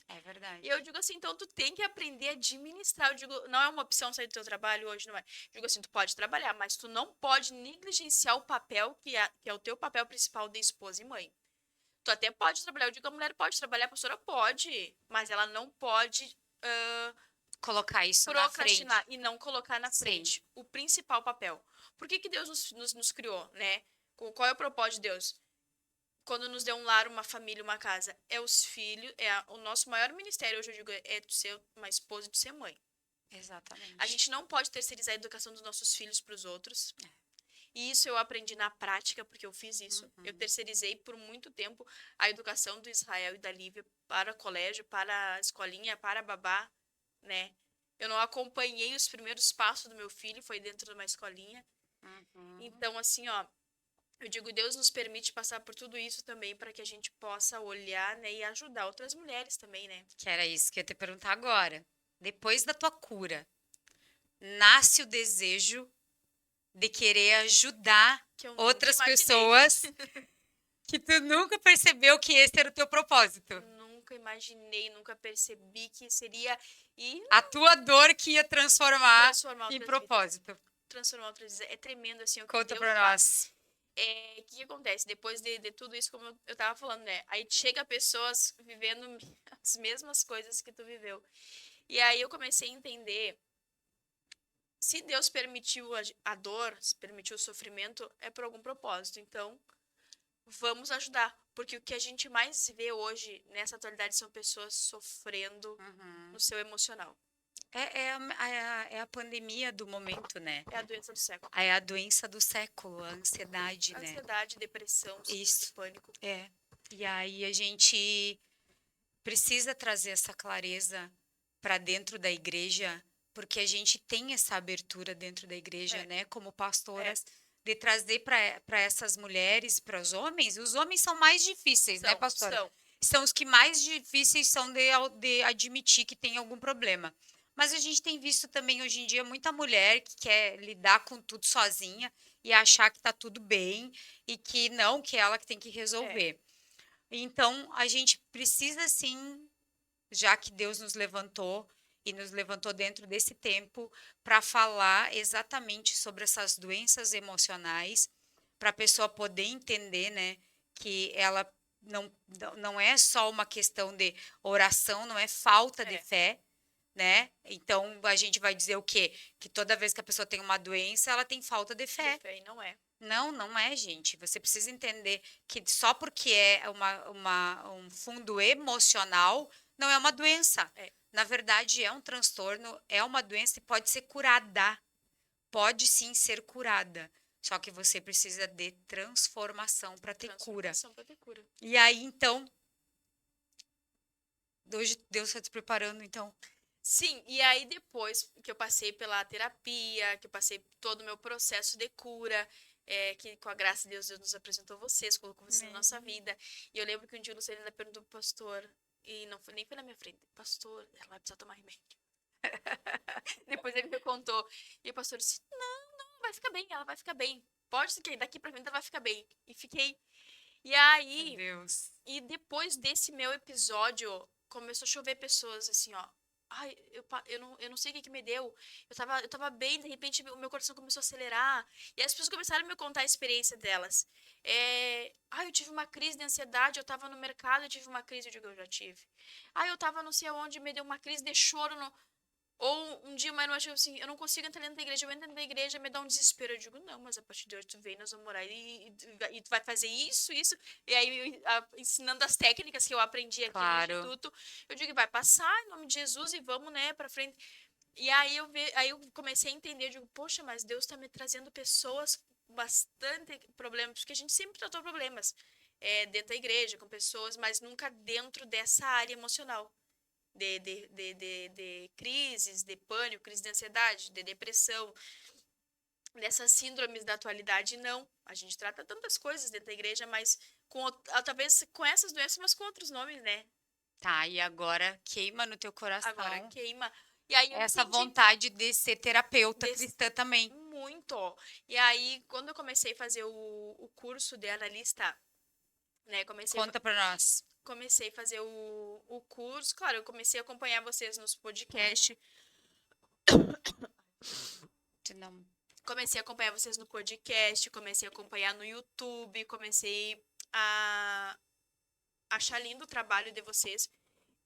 É verdade. E eu digo assim, então tu tem que aprender a administrar. Eu digo, não é uma opção sair do teu trabalho hoje, não é. Eu digo assim, tu pode trabalhar, mas tu não pode negligenciar o papel que é o teu papel principal de esposa e mãe. Tu até pode trabalhar, eu digo, a mulher pode trabalhar, a pastora pode, mas ela não pode colocar isso na procrastinar frente. e não colocar na frente o principal papel. Por que Deus nos criou, né? Qual é o propósito de Deus? Quando nos deu um lar, uma família, uma casa, é os filhos, o nosso maior ministério, hoje eu digo, é de ser uma esposa e de ser mãe. Exatamente. A gente não pode terceirizar a educação dos nossos filhos para os outros. E isso eu aprendi na prática, porque eu fiz isso. Eu terceirizei por muito tempo a educação do Israel e da Lívia para colégio, para a escolinha, para a babá, né? Eu não acompanhei os primeiros passos do meu filho, foi dentro de uma escolinha. Então, assim, ó, eu digo, Deus nos permite passar por tudo isso também para que a gente possa olhar, né, e ajudar outras mulheres também, né? Que era isso que eu ia te perguntar agora. Depois da tua cura, nasce o desejo de querer ajudar Que eu nunca outras imaginei. pessoas que tu nunca percebeu que esse era o teu propósito. Nunca imaginei, nunca percebi que seria e A tua dor que ia transformar transformar em outras vidas. propósito. Transformar outras vidas. É tremendo, assim, o que Conta Deus pra faz. nós. O que acontece? Depois de tudo isso, como eu tava falando, né? Aí chega pessoas vivendo as mesmas coisas que tu viveu. E aí eu comecei a entender, se Deus permitiu a dor, se permitiu o sofrimento, é por algum propósito. Então, vamos ajudar. Porque o que a gente mais vê hoje, nessa atualidade, são pessoas sofrendo no seu emocional. É a pandemia do momento, né? É a doença do século. É a doença do século, a ansiedade, né? Ansiedade, depressão, síndrome de Isso. pânico. É. E aí a gente precisa trazer essa clareza para dentro da igreja, porque a gente tem essa abertura dentro da igreja, né, como pastoras, de trazer para essas mulheres, para os homens. Os homens são mais difíceis, né, pastora? São os que mais difíceis são de admitir que tem algum problema. Mas a gente tem visto também hoje em dia muita mulher que quer lidar com tudo sozinha e achar que está tudo bem e que não, que é ela que tem que resolver. Então, a gente precisa sim, já que Deus nos levantou e nos levantou dentro desse tempo, para falar exatamente sobre essas doenças emocionais, para a pessoa poder entender, né, que ela não é só uma questão de oração, não é falta de fé, né? Então, a gente vai dizer o quê? Que toda vez que a pessoa tem uma doença, ela tem falta de fé. De fé, e não é. Não, não é, gente. Você precisa entender que só porque é um fundo emocional, não é uma doença. Na verdade, é um transtorno, é uma doença e pode ser curada. Pode sim ser curada. Só que você precisa de transformação para ter cura. E aí, então, hoje Deus está te preparando, então. Sim, e aí depois que eu passei pela terapia, que eu passei todo o meu processo de cura, que com a graça de Deus, Deus nos apresentou vocês, colocou vocês na nossa vida. E eu lembro que um dia o Luciano ainda perguntou pro pastor, e não foi, nem foi na minha frente, pastor, ela vai precisar tomar remédio. Depois ele me contou. E o pastor disse, não, vai ficar bem, ela vai ficar bem. Pode ser que daqui pra frente ela vai ficar bem. E fiquei. E aí, Deus. e depois desse meu episódio, começou a chover pessoas assim, ó. Ai, eu não sei o que me deu. Eu tava bem, de repente o meu coração começou a acelerar. E as pessoas começaram a me contar a experiência delas. Eu tive uma crise de ansiedade, eu tava no mercado, eu tive uma crise, eu digo, eu já tive. Eu tava não sei aonde, me deu uma crise de choro no... Ou um dia uma irmã chegou assim, eu não consigo entrar dentro da igreja, eu entro dentro da igreja, me dá um desespero. Eu digo, não, mas a partir de hoje tu vem, nós vamos morar e tu vai fazer isso. E aí, ensinando as técnicas que eu aprendi aqui no instituto, eu digo, vai passar em nome de Jesus e vamos, né, pra frente. E aí eu comecei a entender, eu digo, poxa, mas Deus tá me trazendo pessoas com bastante problemas, porque a gente sempre tratou problemas dentro da igreja, com pessoas, mas nunca dentro dessa área emocional. De crises, de pânico, crise de ansiedade, de depressão, dessas síndromes da atualidade, não. A gente trata tantas coisas dentro da igreja, mas talvez com essas doenças, mas com outros nomes, né? Tá, e agora queima no teu coração. Agora queima. E aí essa vontade de ser terapeuta cristã também. Muito. E aí, quando eu comecei a fazer o curso de analista, né? Conta pra nós. Comecei a fazer o curso. Claro, eu comecei a acompanhar vocês nos podcasts. Comecei a acompanhar vocês no podcast, comecei a acompanhar no YouTube, comecei a achar lindo o trabalho de vocês.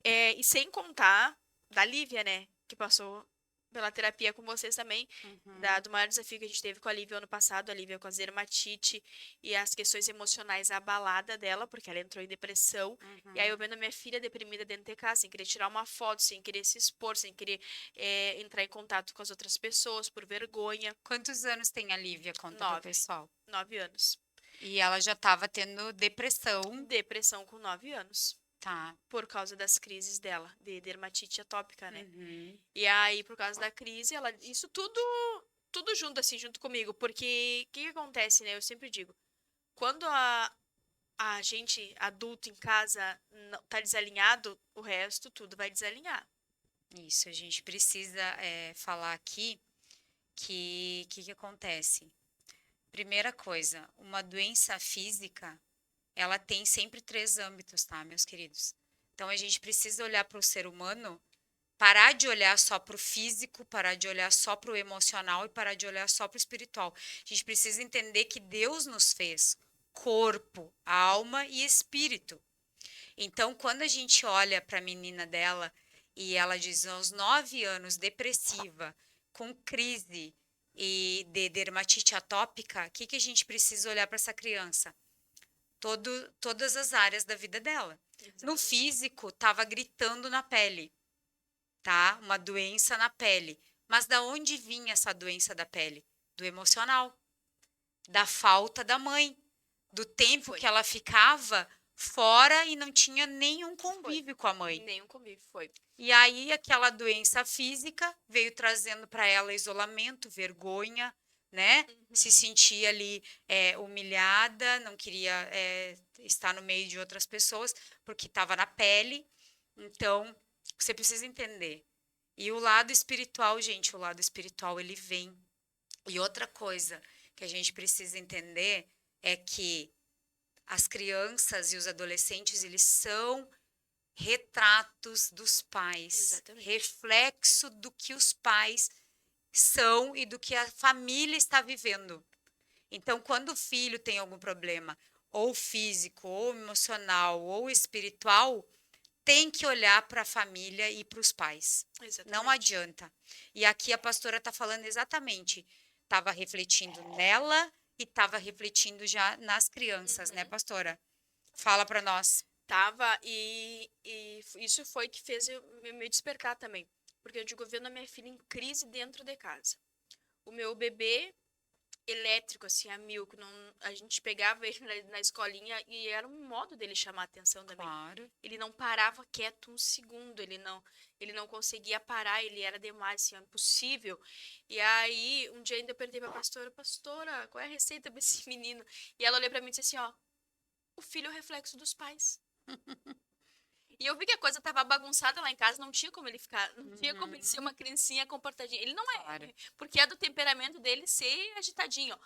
E sem contar da Lívia, né? Que passou pela terapia com vocês também, Uhum, do maior desafio que a gente teve com a Lívia ano passado, a Lívia com a dermatite e as questões emocionais abalada dela, porque ela entrou em depressão. E aí eu uhum. vendo a minha filha deprimida dentro de casa, sem querer tirar uma foto, sem querer se expor, sem querer entrar em contato com as outras pessoas, por vergonha. Quantos anos tem a Lívia? Conta pro 9, pessoal. 9 anos. E ela já estava tendo depressão, Depressão com 9 anos. tá? Por causa das crises dela, de dermatite atópica, né? Uhum. E aí, por causa da crise, ela. Isso tudo junto, assim, junto comigo. Porque o que acontece, né? Eu sempre digo, quando a gente, adulto em casa, não, tá desalinhado, o resto tudo vai desalinhar. Isso, a gente precisa falar aqui que acontece. Primeira coisa, uma doença física, ela tem sempre três âmbitos, tá, meus queridos? Então a gente precisa olhar para o ser humano, parar de olhar só para o físico, parar de olhar só para o emocional e parar de olhar só para o espiritual. A gente precisa entender que Deus nos fez corpo, alma e espírito. Então, quando a gente olha para a menina dela e ela diz aos 9 anos, depressiva, com crise e de dermatite atópica, o que, que a gente precisa olhar para essa criança? Todas as áreas da vida dela. No Exatamente. físico, estava gritando na pele, tá? Uma doença na pele. Mas da onde vinha essa doença da pele? Do emocional, da falta da mãe, do tempo Foi. que ela ficava fora e não tinha nenhum Foi. convívio com a mãe. Nenhum convívio, foi. E aí aquela doença física veio trazendo para ela isolamento, vergonha, né? Se Uhum. sentia ali humilhada, não queria estar no meio de outras pessoas porque estava na pele. Então você precisa entender. E o lado espiritual, gente, o lado espiritual ele vem. E outra coisa que a gente precisa entender é que as crianças e os adolescentes, eles são retratos dos pais, Exatamente. reflexo do que os pais são e do que a família está vivendo. Então, quando o filho tem algum problema, ou físico, ou emocional, ou espiritual, tem que olhar para a família e para os pais. Não Exatamente. adianta. E aqui a pastora está falando exatamente, estava refletindo nela e estava refletindo já nas crianças, né, Uhum. pastora? Fala para nós. Tava, e isso foi que fez eu me despertar também. Porque eu digo, vendo a minha filha em crise dentro de casa. O meu bebê elétrico, assim, a mil, que não, a gente pegava ele na escolinha e era um modo dele chamar a atenção também. Claro. Ele não parava quieto um segundo, ele não conseguia parar, ele era demais, assim, impossível. E aí, um dia ainda eu perguntei pra pastora, pastora, qual é a receita pra esse menino? E ela olhou pra mim e disse assim, ó, o filho é o reflexo dos pais. E eu vi que a coisa tava bagunçada lá em casa, não tinha como ele ficar, não tinha como ele ser Uhum, uma criancinha comportadinha. Ele não claro, é, porque é do temperamento dele ser agitadinho.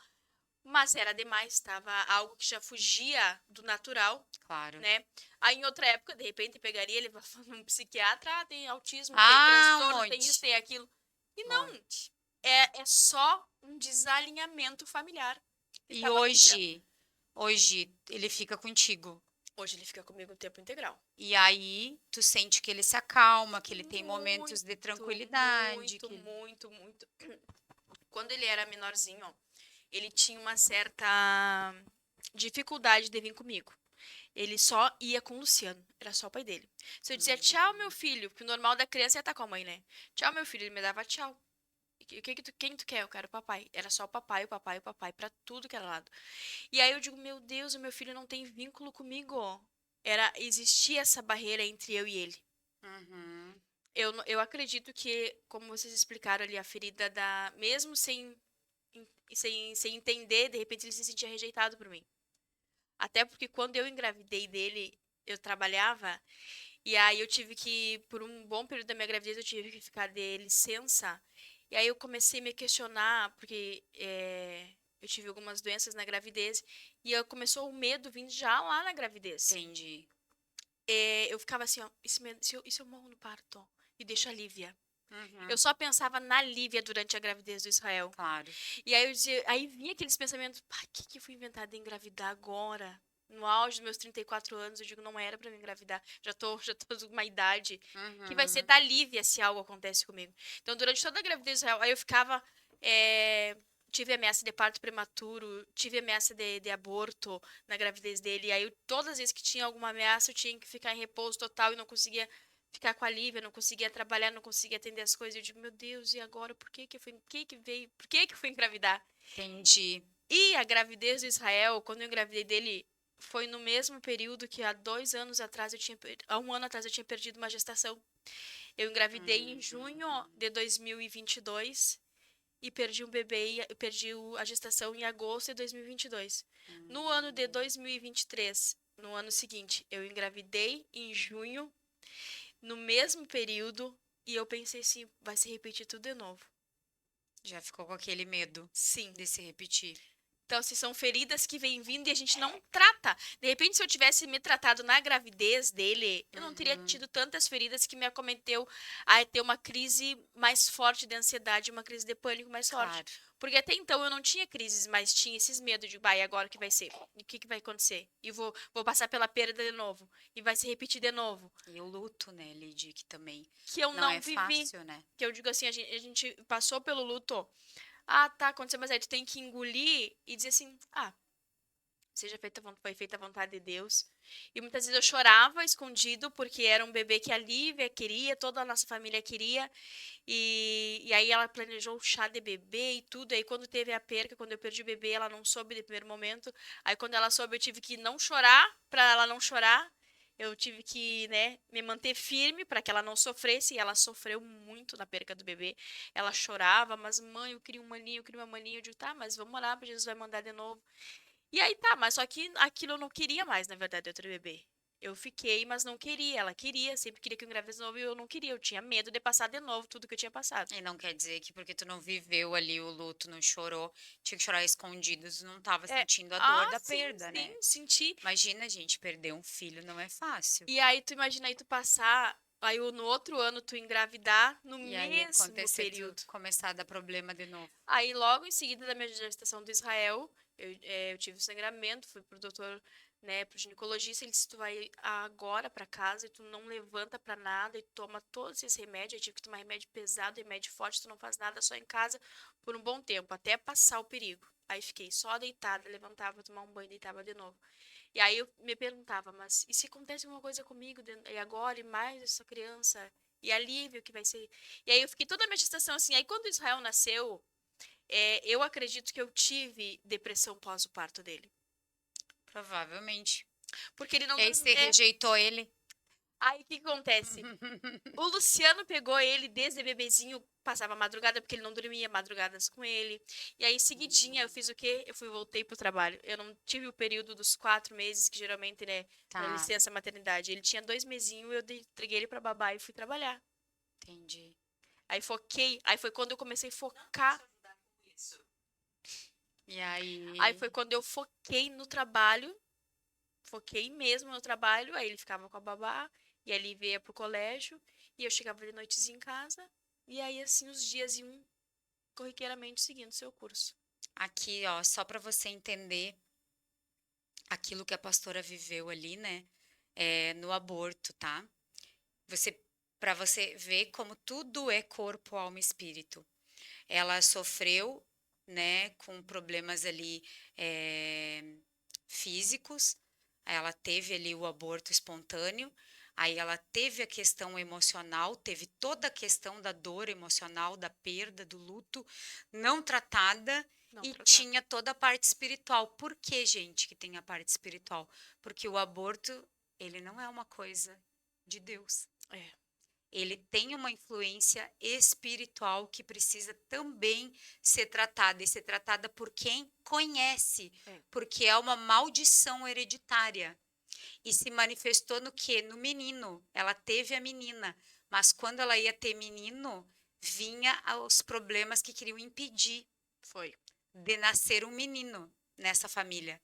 Mas era demais, tava algo que já fugia do natural, claro. né? Aí em outra época, de repente, pegaria ele num psiquiatra, tem autismo, tem Ah, um transtorno, tem isso, monte. tem aquilo. E não, Monte. é só um desalinhamento familiar que E estava acontecendo. hoje ele fica contigo. Hoje ele fica comigo o tempo integral. E aí tu sente que ele se acalma, que ele tem momentos de Muito, tranquilidade, muito, que ele... muito, muito. Quando ele era menorzinho, ele tinha uma certa dificuldade de vir comigo. Ele só ia com o Luciano, era só o pai dele. Se eu dizia tchau, meu Hum, filho, porque o normal da criança é estar com a mãe, né? Tchau, meu filho, ele me dava tchau. E quem tu quer? Eu quero o papai. Era só o papai, o papai, o papai, pra tudo que era lado. E aí eu digo, meu Deus, o meu filho não tem vínculo comigo. Existia essa barreira entre eu e ele. uhum. Eu acredito que, como vocês explicaram ali, a ferida da. Mesmo sem entender, de repente ele se sentia rejeitado por mim. Até porque quando eu engravidei dele, eu trabalhava, e aí eu tive que, por um bom período da minha gravidez, eu tive que ficar de licença. E aí eu comecei a me questionar, porque eu tive algumas doenças na gravidez, e começou o medo vindo já lá na gravidez. Entendi. Eu ficava assim, ó, e se eu morro no parto? E deixo a Lívia. Eu Uhum, só pensava na Lívia durante a gravidez do Israel. claro. E aí, aí vinha aqueles pensamentos, pá, que eu fui inventar de engravidar agora? no auge dos meus 34 anos, eu digo, não era pra me engravidar. Já tô numa idade que vai ser Uhum. da Lívia se algo acontece comigo. Então, durante toda a gravidez, aí eu ficava. Tive ameaça de parto prematuro, tive ameaça de aborto na gravidez dele. E aí, todas as vezes que tinha alguma ameaça, eu tinha que ficar em repouso total e não conseguia ficar com a Lívia, não conseguia trabalhar, não conseguia atender as coisas. Eu digo, meu Deus, e agora? Por que que eu fui, que veio? Por que que eu fui engravidar? Entendi. E a gravidez do Israel, quando eu engravidei dele, foi no mesmo período que há 2 anos atrás há um ano atrás eu tinha perdido uma gestação. Eu engravidei em junho de 2022 e perdi um bebê, eu perdi a gestação em agosto de 2022. No ano de 2023, no ano seguinte, eu engravidei em junho, no mesmo período, e eu pensei assim, vai se repetir tudo de novo. Já ficou com aquele medo Sim. de se repetir. Então, se são feridas que vêm vindo e a gente não trata. De repente, se eu tivesse me tratado na gravidez dele, eu não teria Uhum. tido tantas feridas que me acometeu a ter uma crise mais forte de ansiedade, uma crise de pânico mais forte. Claro. Porque até então eu não tinha crises, mas tinha esses medos de, vai, agora o que vai ser? E o que, que vai acontecer? E vou passar pela perda de novo. E vai se repetir de novo. E o luto, né, Lidy, que também Que eu não não é vivi. fácil, né? Que eu digo assim, a gente passou pelo luto. Ah, tá, aconteceu, mas aí tu tem que engolir e dizer assim, ah, foi feita a vontade de Deus. E muitas vezes eu chorava escondido, porque era um bebê que a Lívia queria, toda a nossa família queria. E aí ela planejou o chá de bebê e tudo. Aí quando teve a perca, quando eu perdi o bebê, ela não soube de primeiro momento. Aí quando ela soube, eu tive que não chorar, para ela não chorar. Eu tive que, né, me manter firme para que ela não sofresse. E ela sofreu muito na perca do bebê. Ela chorava, mas mãe, eu queria um maninho, eu queria uma maninha. Eu digo, tá, mas vamos orar, Jesus vai mandar de novo. E aí tá, mas só que aquilo eu não queria mais, na verdade, outro bebê. Eu fiquei, mas não queria. Ela queria, sempre queria que eu engravidasse de novo e eu não queria. Eu tinha medo de passar de novo tudo que eu tinha passado. E não quer dizer que porque tu não viveu ali o luto, não chorou, tinha que chorar escondido, tu não tava É, sentindo a dor da sim, perda, né? sim, senti. Imagina, gente, perder um filho não é fácil. E aí tu imagina aí tu passar, aí no outro ano tu engravidar no E aí mesmo acontecer, tu período. começar a dar problema de novo. Aí logo em seguida da minha gestação do Israel, eu tive sangramento, fui pro doutor, né, pro ginecologista, ele disse, tu vai agora pra casa e tu não levanta pra nada e toma todos esses remédios, eu tive que tomar remédio pesado, remédio forte, tu não faz nada só em casa por um bom tempo, até passar o perigo. Aí fiquei só deitada, levantava, tomar um banho, deitava de novo. E aí eu me perguntava, mas e se acontece alguma coisa comigo e agora e mais essa criança? E alívio que vai ser. E aí eu fiquei toda a minha gestação assim. Aí quando Israel nasceu, eu acredito que eu tive depressão pós o parto dele. Provavelmente. Porque ele não E aí dormia. você rejeitou ele? Aí o que que acontece? O Luciano pegou ele desde bebezinho, passava a madrugada, porque ele não dormia madrugadas com ele. E aí, em seguidinha, eu fiz o quê? Voltei pro trabalho. Eu não tive o período dos 4 meses, que geralmente, né, da Tá, licença maternidade. Ele tinha 2 mesinhos, eu entreguei ele pra babá e fui trabalhar. entendi. Aí foquei, aí foi quando eu comecei a focar. E Aí aí, foi quando eu foquei no trabalho, foquei mesmo no trabalho, aí ele ficava com a babá, e aí ele ia pro colégio, e eu chegava de noitezinha em casa, e aí assim os dias iam corriqueiramente seguindo seu curso. aqui, ó, só para você entender aquilo que a pastora viveu ali, né? No aborto, tá? Você, para você ver como tudo é corpo, alma e espírito. Ela sofreu, né, com problemas ali físicos. Ela teve ali o aborto espontâneo. Aí ela teve a questão emocional, teve toda a questão da dor emocional, da perda, do luto não tratada Não e tratada. tinha toda a parte espiritual. Por que, gente, que tem a parte espiritual? Porque o aborto, ele não é uma coisa de Deus. É. Ele tem uma influência espiritual que precisa também ser tratada e ser tratada por quem conhece, É. porque é uma maldição hereditária. E se manifestou no quê? No menino. Ela teve a menina, mas quando ela ia ter menino, vinha os problemas que queriam impedir Foi. de nascer um menino nessa família.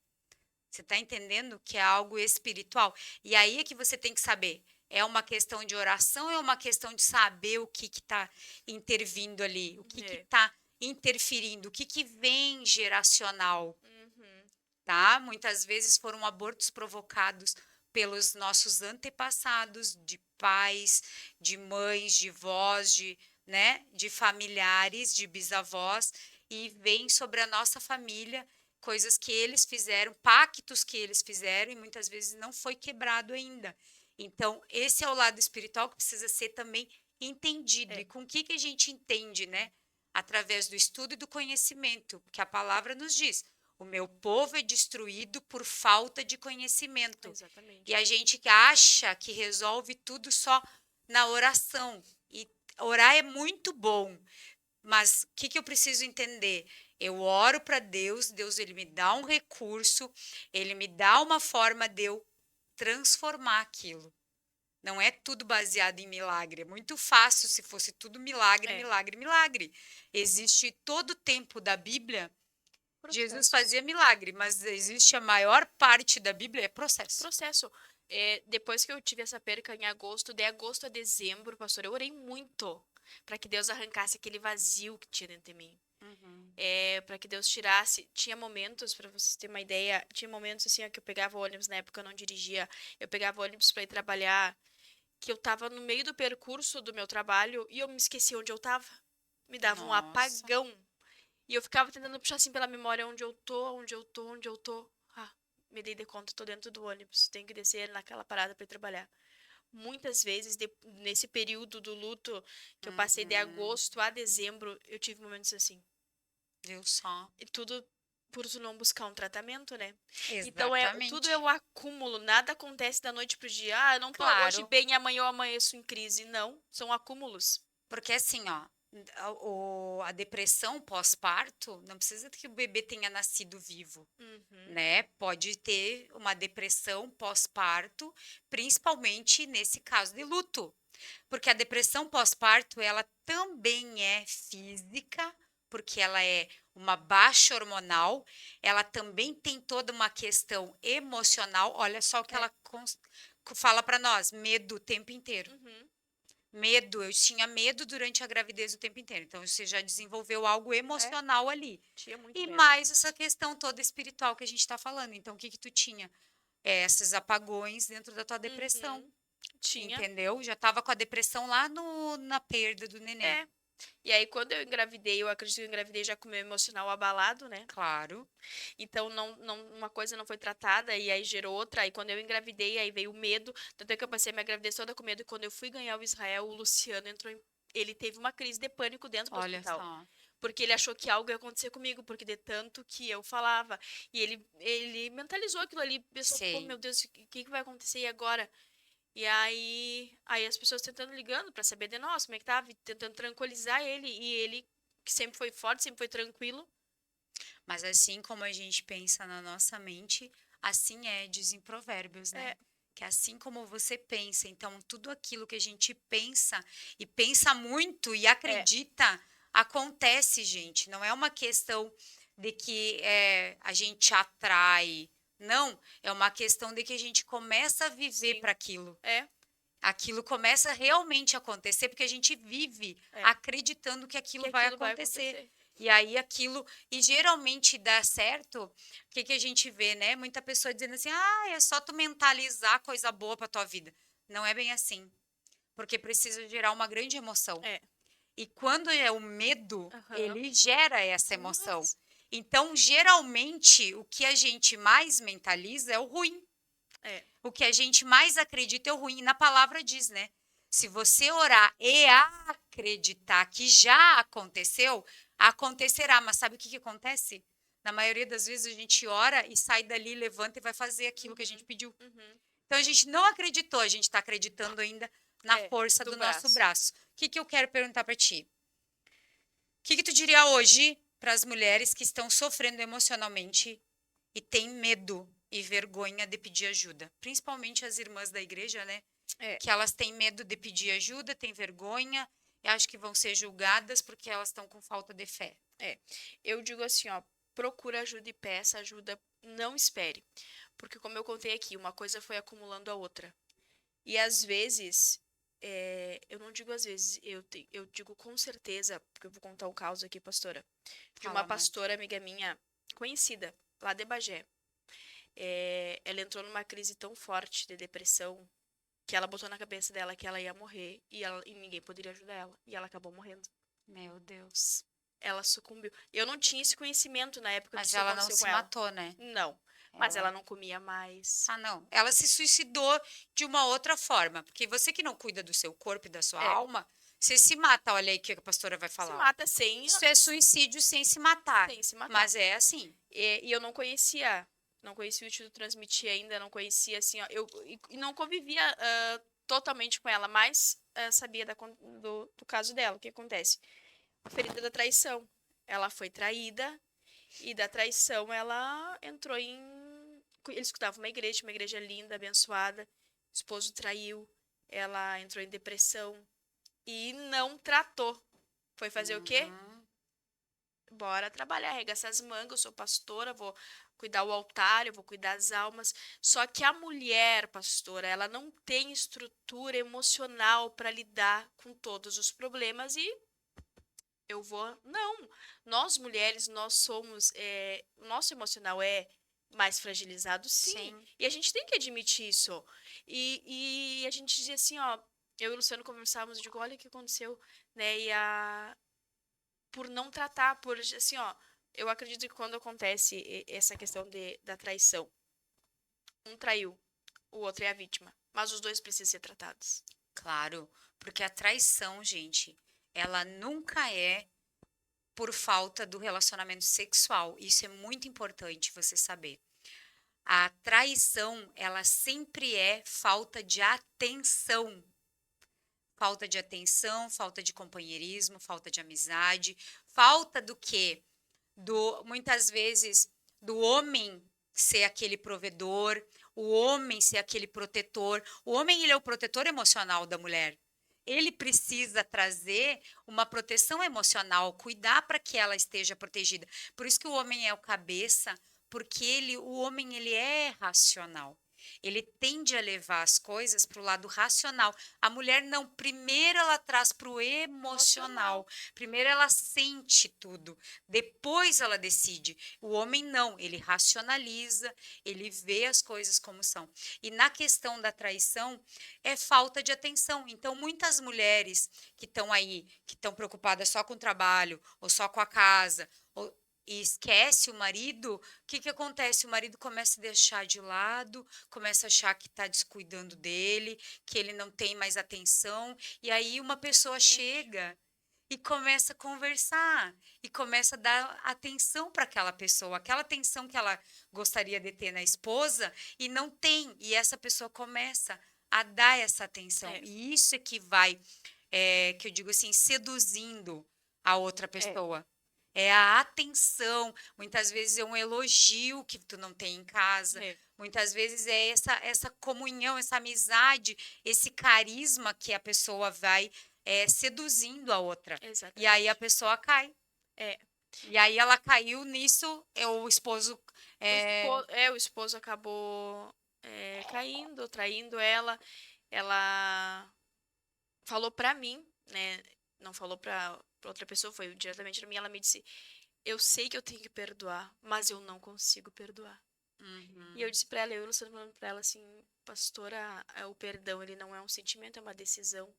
Você está entendendo que é algo espiritual? E aí é que você tem que saber. É uma questão de oração ou é uma questão de saber o que está intervindo ali? O que É. está interferindo? O que vem geracional? Uhum. tá? Muitas vezes foram abortos provocados pelos nossos antepassados, de pais, de mães, de vós, né, de familiares, de bisavós, e vem sobre a nossa família coisas que eles fizeram, pactos que eles fizeram, e muitas vezes não foi quebrado ainda. Então, esse é o lado espiritual que precisa ser também entendido. É, E com o que a gente entende, né? Através do estudo e do conhecimento, porque a palavra nos diz: o meu povo é destruído por falta de conhecimento. E exatamente. a gente acha que resolve tudo só na oração. E orar é muito bom, mas o que eu preciso entender? Eu oro para Deus, Deus ele me dá um recurso, ele me dá uma forma de eu transformar aquilo. Não é tudo baseado em milagre. É muito fácil se fosse tudo milagre, É, milagre, milagre. Existe todo o tempo da Bíblia, Jesus processos. fazia milagre, mas existe a maior parte da Bíblia é processo. Processo. É, depois que eu tive essa perca em agosto, de agosto a dezembro, pastor, eu orei muito para que Deus arrancasse aquele vazio que tinha dentro de mim. Uhum. É, para que Deus tirasse. Tinha momentos, para vocês terem uma ideia, tinha momentos assim, ó, que eu pegava ônibus, na época eu não dirigia, eu pegava ônibus para ir trabalhar, que eu tava no meio do percurso do meu trabalho e eu me esqueci onde eu tava. Me dava um Nossa. apagão. E eu ficava tentando puxar assim pela memória onde eu tô, onde eu tô, onde eu tô. Ah, me dei de conta, tô dentro do ônibus, tenho que descer naquela parada para ir trabalhar. Muitas vezes, nesse período do luto que eu passei de Uhum. agosto a dezembro, eu tive momentos assim. Viu só? E tudo por tu não buscar um tratamento, né? Então tudo é Exatamente. o acúmulo, nada acontece da noite pro dia. Ah, eu não tô hoje Claro. bem e amanhã eu amanheço em crise. Não, são acúmulos. Porque assim, ó, a depressão pós-parto não precisa que o bebê tenha nascido vivo, Uhum. né? Pode ter uma depressão pós-parto, principalmente nesse caso de luto. Porque a depressão pós-parto, ela também é física, porque ela é uma baixa hormonal, ela também tem toda uma questão emocional. Olha só o que É. ela fala para nós, medo o tempo inteiro. Uhum. Medo, eu tinha medo durante a gravidez o tempo inteiro. Então, você já desenvolveu algo É, emocional ali. tinha muito E medo. mais essa questão toda espiritual que a gente está falando. Então, o que que tu tinha? Esses apagões dentro da tua depressão, Uhum. Tinha. entendeu? Já estava com a depressão lá no, na perda do neném. É. E aí, quando eu engravidei, eu acredito que eu engravidei já com o meu emocional abalado, né? Claro. Então, uma coisa não foi tratada e aí gerou outra. Aí, quando eu engravidei, aí veio o medo. Tanto é que eu passei minha gravidez toda com medo. E quando eu fui ganhar o Israel, o Luciano entrou em. Ele teve uma crise de pânico dentro do Olha hospital. só. Porque ele achou que algo ia acontecer comigo, porque de tanto que eu falava. E ele mentalizou aquilo ali, pensou, pô, Sei. meu Deus, o que vai acontecer agora? E aí as pessoas tentando ligando pra saber de nós, como é que tava, e tentando tranquilizar ele. E ele, que sempre foi forte, sempre foi tranquilo. Mas assim como a gente pensa na nossa mente, assim é, dizem provérbios, né? É, Que assim como você pensa, então tudo aquilo que a gente pensa e pensa muito e é, acredita, acontece, gente. Não é uma questão de que a gente atrai. Não, é uma questão de que a gente começa a viver sim, para aquilo. é, Aquilo começa realmente a acontecer porque a gente vive é. acreditando que Que aquilo vai aquilo vai acontecer. acontecer. E aí aquilo, e geralmente dá certo, o que que a gente vê, né? Muita pessoa dizendo assim: "Ah, é só tu mentalizar coisa boa para tua vida". Não é bem assim, porque precisa gerar uma grande emoção. É. E quando é o medo, Aham. ele gera essa emoção. Nossa. Então, geralmente, o que a gente mais mentaliza é o ruim. É. O que a gente mais acredita é o ruim. E na palavra diz, né? Se você orar e acreditar que já aconteceu, acontecerá. Mas sabe o que, que acontece? Na maioria das vezes a gente ora e sai dali, levanta e vai fazer aquilo que a gente Uhum. pediu. Uhum. Então a gente não acreditou, a gente está acreditando ainda na É. força Do do nosso braço. braço. O que, que eu quero perguntar para ti? O que, que tu diria hoje para as mulheres que estão sofrendo emocionalmente e têm medo e vergonha de pedir ajuda? Principalmente as irmãs da igreja, né? É. Que elas têm medo de pedir ajuda, têm vergonha e acham que vão ser julgadas porque elas estão com falta de fé. É. Eu digo assim, ó. Procura ajuda e peça ajuda. Não espere. Porque, como eu contei aqui, uma coisa foi acumulando a outra. E às vezes. Eu não digo às vezes, eu digo com certeza, porque eu vou contar um caso aqui, pastora, de uma Fala mais. pastora amiga minha, conhecida, lá de Bagé. ela entrou numa crise tão forte de depressão que ela botou na cabeça dela que ela ia morrer e ninguém poderia ajudar ela. E ela acabou morrendo. Meu Deus. Ela sucumbiu. Eu não tinha esse conhecimento na época que Mas isso ela não aconteceu se com ela. matou, né? Não. Mas Ela... ela não comia mais. Ah, não. Ela se suicidou de uma outra forma. Porque você que não cuida do seu corpo e da sua É, alma, você se mata. Olha aí o que a pastora vai se falar. mata sem, Isso é suicídio sem se matar. sem se matar. Mas é assim. E eu não conhecia. Não conhecia o Instituto Transmitir ainda, não conhecia assim, ó, e não convivia totalmente com ela, mas sabia do caso dela, o que acontece. A ferida da traição. Ela foi traída e da traição ela entrou em. Ele escutava uma igreja linda, abençoada. O esposo traiu, ela entrou em depressão e não tratou. Foi fazer o quê? Uhum. Bora trabalhar, arregaçar as mangas, eu sou pastora, vou cuidar o altar, eu vou cuidar das almas. Só que a mulher, pastora, ela não tem estrutura emocional para lidar com todos os problemas e eu vou. Não, nós mulheres, nós somos. O nosso emocional é mais fragilizado, sim. Sim. E a gente tem que admitir isso. E a gente dizia assim, ó. Eu e o Luciano conversávamos, eu digo, olha o que aconteceu, né? Por não tratar, por assim, ó. Eu acredito que quando acontece essa questão da traição, um traiu, o outro é a vítima. Mas os dois precisam ser tratados. Claro. Porque a traição, gente, ela nunca é por falta do relacionamento sexual. Isso é muito importante você saber. A traição, ela sempre é falta de atenção. Falta de atenção, falta de companheirismo, falta de amizade, falta do quê? Muitas vezes do homem ser aquele provedor, o homem ser aquele protetor. O homem, ele é o protetor emocional da mulher. Ele precisa trazer uma proteção emocional, cuidar para que ela esteja protegida. Por isso que o homem é o cabeça, porque o homem ele é racional. Ele tende a levar as coisas para o lado racional. A mulher não. Primeiro ela traz para o emocional. Primeiro ela sente tudo. Depois ela decide. O homem não. Ele racionaliza. Ele vê as coisas como são. E na questão da traição, é falta de atenção. Então, muitas mulheres que estão aí, que estão preocupadas só com o trabalho, ou só com a casa, e esquece o marido, o que acontece? O marido começa a deixar de lado, começa a achar que está descuidando dele, que ele não tem mais atenção, e aí uma pessoa chega e começa a conversar, e começa a dar atenção para aquela atenção que ela gostaria de ter na esposa, e não tem, e essa pessoa começa a dar essa atenção, e isso é que vai, que eu digo assim, seduzindo a outra pessoa. É a atenção, muitas vezes é um elogio que tu não tem em casa, muitas vezes é essa comunhão, essa amizade, esse carisma que a pessoa vai seduzindo a outra. Exatamente. E aí a pessoa cai. E aí ela caiu nisso, o esposo... O esposo acabou caindo, traindo ela. Ela falou pra mim, né? Não falou pra outra pessoa, foi diretamente pra mim. Ela me disse: eu sei que eu tenho que perdoar, mas eu não consigo perdoar. E eu disse pra ela, eu e o Luciano falando pra ela assim: pastora, o perdão ele não é um sentimento, é uma decisão.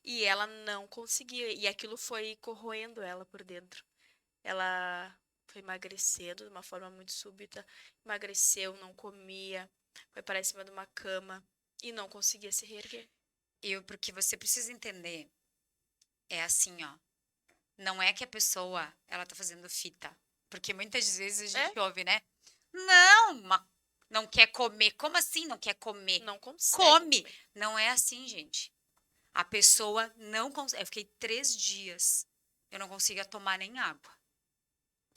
E ela não conseguia, e aquilo foi corroendo ela por dentro. Ela foi emagrecendo de uma forma muito súbita, emagreceu, não comia, foi para cima de uma cama e não conseguia se reerguer. Porque você precisa entender, é assim, ó, não é que a pessoa, ela tá fazendo fita, porque muitas vezes a gente ouve, né? Não quer comer. Como assim não quer comer? Não consegue. Come. Comer. Não é assim, gente. A pessoa não consegue. Eu fiquei 3 dias, eu não conseguia tomar nem água.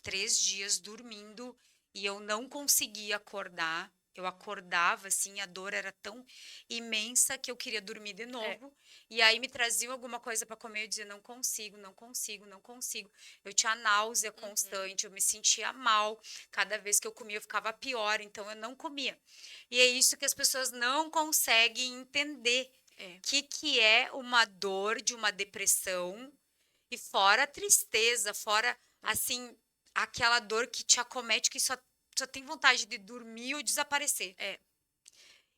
3 dias dormindo e eu não conseguia acordar. Eu acordava, assim, a dor era tão imensa que eu queria dormir de novo. E aí me traziam alguma coisa para comer, eu dizia, não consigo, não consigo, não consigo. Eu tinha náusea constante, eu me sentia mal. Cada vez que eu comia, eu ficava pior, então eu não comia. E é isso que as pessoas não conseguem entender. Que é uma dor de uma depressão e fora a tristeza, fora, assim, aquela dor que te acomete que só só tem vontade de dormir ou desaparecer. É.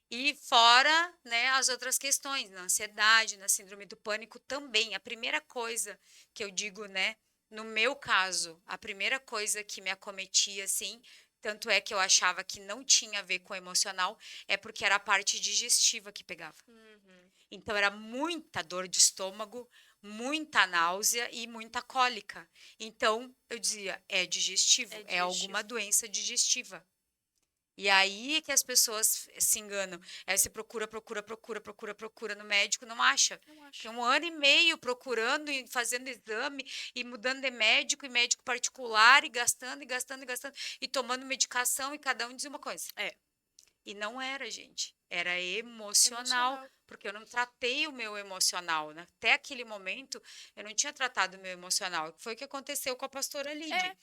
E fora, né, as outras questões, na ansiedade, na síndrome do pânico também. A primeira coisa que eu digo, né, no meu caso, a primeira coisa que me acometia, assim, tanto é que eu achava que não tinha a ver com o emocional, é porque era a parte digestiva que pegava. Uhum. Então, era muita dor de estômago, muita náusea e muita cólica. Então, eu dizia, é digestivo, É é alguma digestivo. doença digestiva. E aí é que as pessoas se enganam. Aí você procura no médico, não acha. Não acho. Tem 1 ano e meio procurando e fazendo exame e mudando de médico e médico particular e gastando e gastando e gastando e tomando medicação e cada um diz uma coisa. É. E não era, gente. Era emocional, Emocional. porque eu não tratei o meu emocional, né? Até aquele momento, eu não tinha tratado o meu emocional. Foi o que aconteceu com a pastora Lide. É.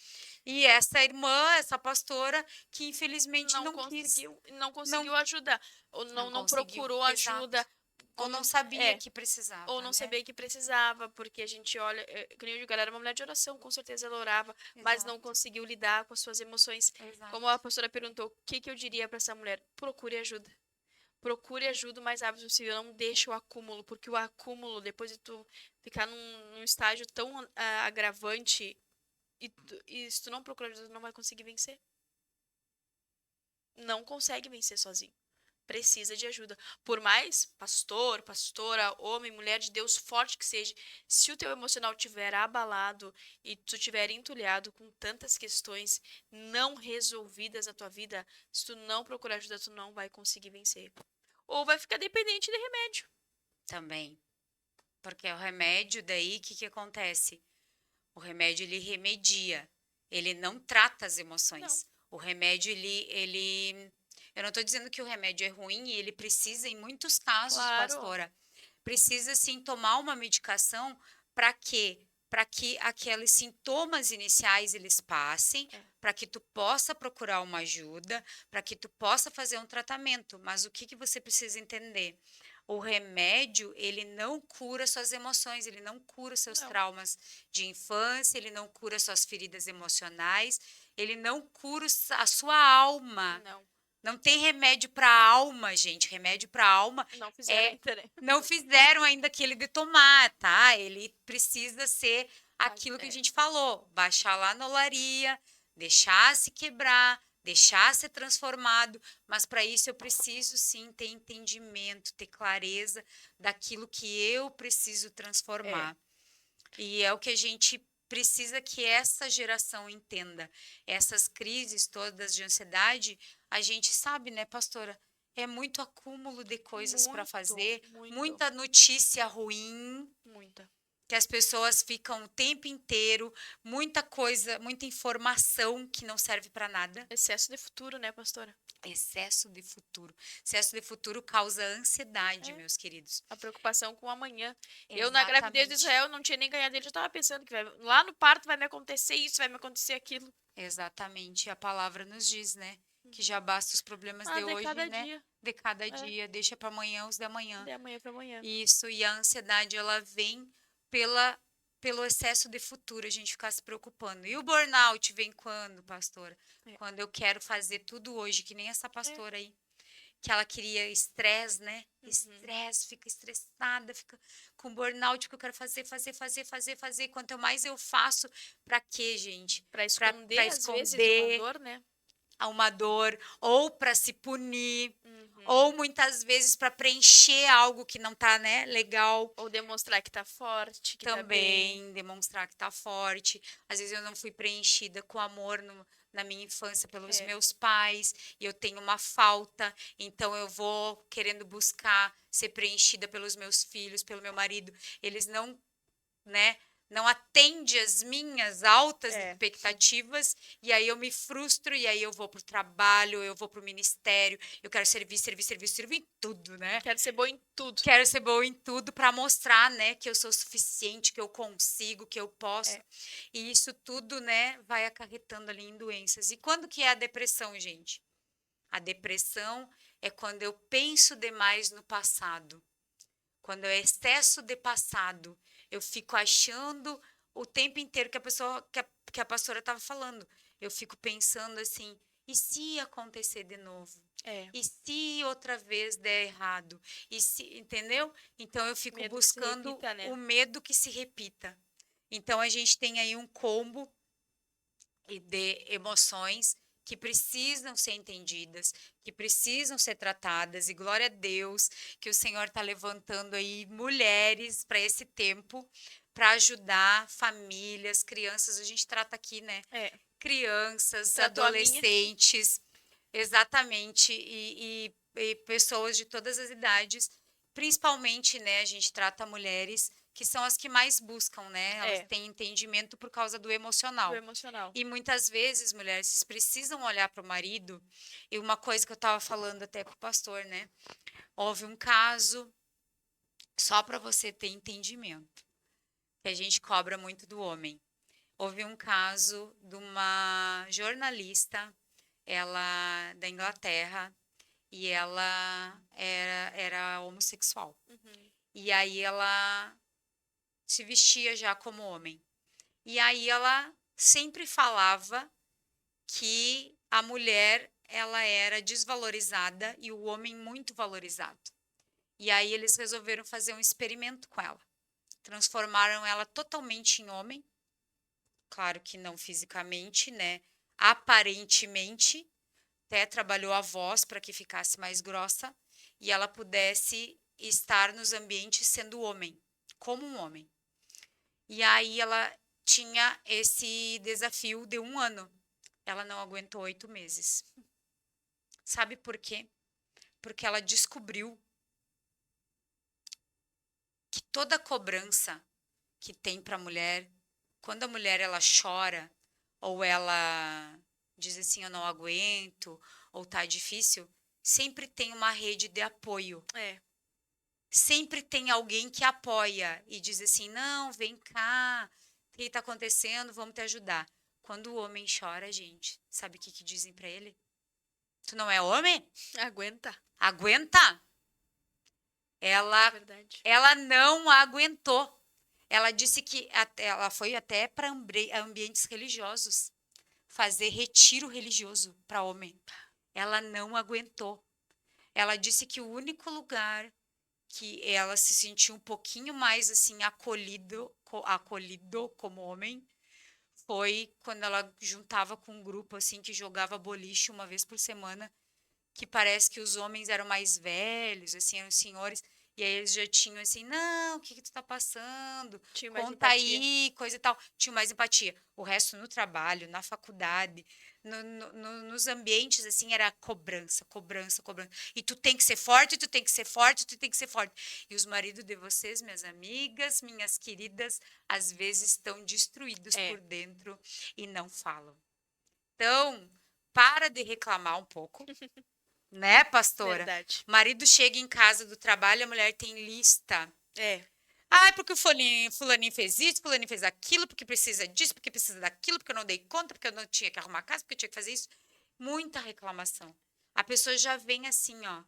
E essa irmã, essa pastora, que infelizmente Não não quis, conseguiu, não não, conseguiu ajudar. Ou não não conseguiu, procurou ajuda. exato. Ou não Como, sabia é. que Ou precisava, não né? sabia que precisava, porque a gente olha, que nem eu digo, ela era uma mulher de oração, com certeza ela orava, mas não Exato, conseguiu lidar com as suas emoções. Como a exato. pastora perguntou, o que que eu diria para essa mulher? Procure ajuda. Procure ajuda o mais rápido possível, não deixe o acúmulo, porque o acúmulo, depois de tu ficar num estágio tão agravante, e se tu não procurar ajuda, tu não vai conseguir vencer. Não consegue vencer sozinho. Precisa de ajuda. Por mais pastor, pastora, homem, mulher de Deus forte que seja, se o teu emocional tiver abalado e tu tiver entulhado com tantas questões não resolvidas na tua vida, se tu não procurar ajuda, tu não vai conseguir vencer. Ou vai ficar dependente de remédio. Também. Porque o remédio, daí, o que que acontece? O remédio, ele remedia. Ele não trata as Não, emoções. O remédio, ele... Eu não estou dizendo que o remédio é ruim e ele precisa, em muitos casos, claro. pastora, precisa, sim, tomar uma medicação para quê? Para que aqueles sintomas iniciais, eles passem, É. para que tu possa procurar uma ajuda, para que tu possa fazer um tratamento. Mas o que que você precisa entender? O remédio, ele não cura suas emoções, ele não cura seus Não, traumas de infância, ele não cura suas feridas emocionais, ele não cura a sua alma. não. Não tem remédio para alma, gente. Remédio para alma Não fizeram é ainda, né? não fizeram ainda aquele de tomar, tá? Ele precisa ser aquilo que a É. gente falou, baixar lá na olaria, deixar se quebrar, deixar ser transformado, mas para isso eu preciso sim ter entendimento, ter clareza daquilo que eu preciso É. transformar. E é o que a gente precisa que essa geração entenda. Essas crises todas de ansiedade, a gente sabe, né, pastora? É muito acúmulo de coisas para Muito, fazer, muito, muita notícia ruim, muita. que as pessoas ficam o tempo inteiro, muita coisa, muita informação que não serve para nada. Excesso de futuro, né, pastora? Excesso de futuro. Excesso de futuro causa ansiedade, É. meus queridos. A preocupação com o amanhã. Eu, na gravidez de Exatamente. Israel, não tinha nem ganhado ele. Já tava pensando que lá no parto vai me acontecer isso, vai me acontecer aquilo. Exatamente, a palavra nos diz, né? Que já basta os problemas Ah, de de hoje, cada né? dia. De cada É, dia, deixa para amanhã os de amanhã. de amanhã pra amanhã. Isso, e a ansiedade, ela vem pelo excesso de futuro, a gente ficar se preocupando. E o burnout vem quando, pastora? É. Quando eu quero fazer tudo hoje, que nem essa É. pastora aí, que ela queria estresse, né? Uhum. Estresse, fica estressada, fica com burnout, porque eu quero fazer. Quanto mais eu faço, para quê, gente? Pra Para esconder, às vezes, uma esconder dor, né? a uma dor, ou para se punir, Uhum. ou muitas vezes para preencher algo que não tá, né, legal. Ou demonstrar que tá forte, que tá bem. Também demonstrar que tá forte. Às vezes eu não fui preenchida com amor na minha infância pelos É. meus pais, e eu tenho uma falta, então eu vou querendo buscar ser preenchida pelos meus filhos, pelo meu marido. Eles não, né, não atende as minhas altas É. expectativas, e aí eu me frustro, e aí eu vou para o trabalho, eu vou para o ministério, eu quero servir em tudo, né? Quero ser boa em tudo. Quero ser boa em tudo para mostrar, né, que eu sou suficiente, que eu consigo, que eu posso. É. E isso tudo, né, vai acarretando ali em doenças. E quando que é a depressão, gente? A depressão é quando eu penso demais no passado. Quando é excesso de passado, eu fico achando o tempo inteiro que a pessoa, que a pastora estava falando. Eu fico pensando assim, E se acontecer de novo? É. E se outra vez der errado? E se, entendeu? Então eu fico Medo que se buscando repita, né? o medo que se repita. Então a gente tem aí um combo de emoções que precisam ser entendidas, que precisam ser tratadas, e glória a Deus que o Senhor está levantando aí mulheres para esse tempo, para ajudar famílias, crianças. A gente trata aqui, né? É. Crianças, Tratou a minha. adolescentes, exatamente, e pessoas de todas as idades, principalmente, né? A gente trata mulheres que são as que mais buscam, né? Elas É. têm entendimento por causa do Do emocional. emocional. E muitas vezes, mulheres, vocês precisam olhar para o marido. E uma coisa que eu estava falando até com o pastor, né? Houve um caso, só para você ter entendimento, que a gente cobra muito do homem. Houve um caso de uma jornalista, ela da Inglaterra, e ela era homossexual. Uhum. E aí ela se vestia já como homem. E aí ela sempre falava que a mulher ela era desvalorizada e o homem muito valorizado. E aí eles resolveram fazer um experimento com ela. Transformaram ela totalmente em homem, claro que não fisicamente, né? Aparentemente, até trabalhou a voz para que ficasse mais grossa e ela pudesse estar nos ambientes sendo homem, como um homem. E aí ela tinha esse desafio de 1 ano. Ela não aguentou 8 meses. Sabe por quê? Porque ela descobriu que toda cobrança que tem para a mulher, quando a mulher ela chora ou ela diz assim, eu não aguento, ou tá difícil, sempre tem uma rede de apoio. É. Sempre tem alguém que apoia e diz assim, não, vem cá, o que está acontecendo, vamos te ajudar. Quando o homem chora, gente, sabe o que dizem para ele? Tu não é homem? Aguenta. Aguenta? É verdade. Ela não aguentou. Ela disse que ela foi até para ambientes religiosos fazer retiro religioso para homem. Ela não aguentou. Ela disse que o único lugar que ela se sentiu um pouquinho mais assim acolhido como homem foi quando ela juntava com um grupo assim que jogava boliche uma vez por semana, que parece que os homens eram mais velhos, assim, eram senhores, e aí eles já tinham assim, não, o que tu tá passando? Tinha mais Conta empatia. aí, coisa e tal. Tinha mais empatia. O resto no trabalho, na faculdade, nos ambientes, assim, era cobrança, cobrança, cobrança. E tu tem que ser forte, tu tem que ser forte, tu tem que ser forte. E os maridos de vocês, minhas amigas, minhas queridas, às vezes estão destruídos por dentro e não falam. Então, para de reclamar um pouco. Né, pastora? Verdade. O marido chega em casa do trabalho, a mulher tem lista. É. Ah, porque o fulaninho fez isso, fulaninho fez aquilo, porque precisa disso, porque precisa daquilo, porque eu não dei conta, porque eu não tinha que arrumar a casa, porque eu tinha que fazer isso. Muita reclamação. A pessoa já vem assim, ó.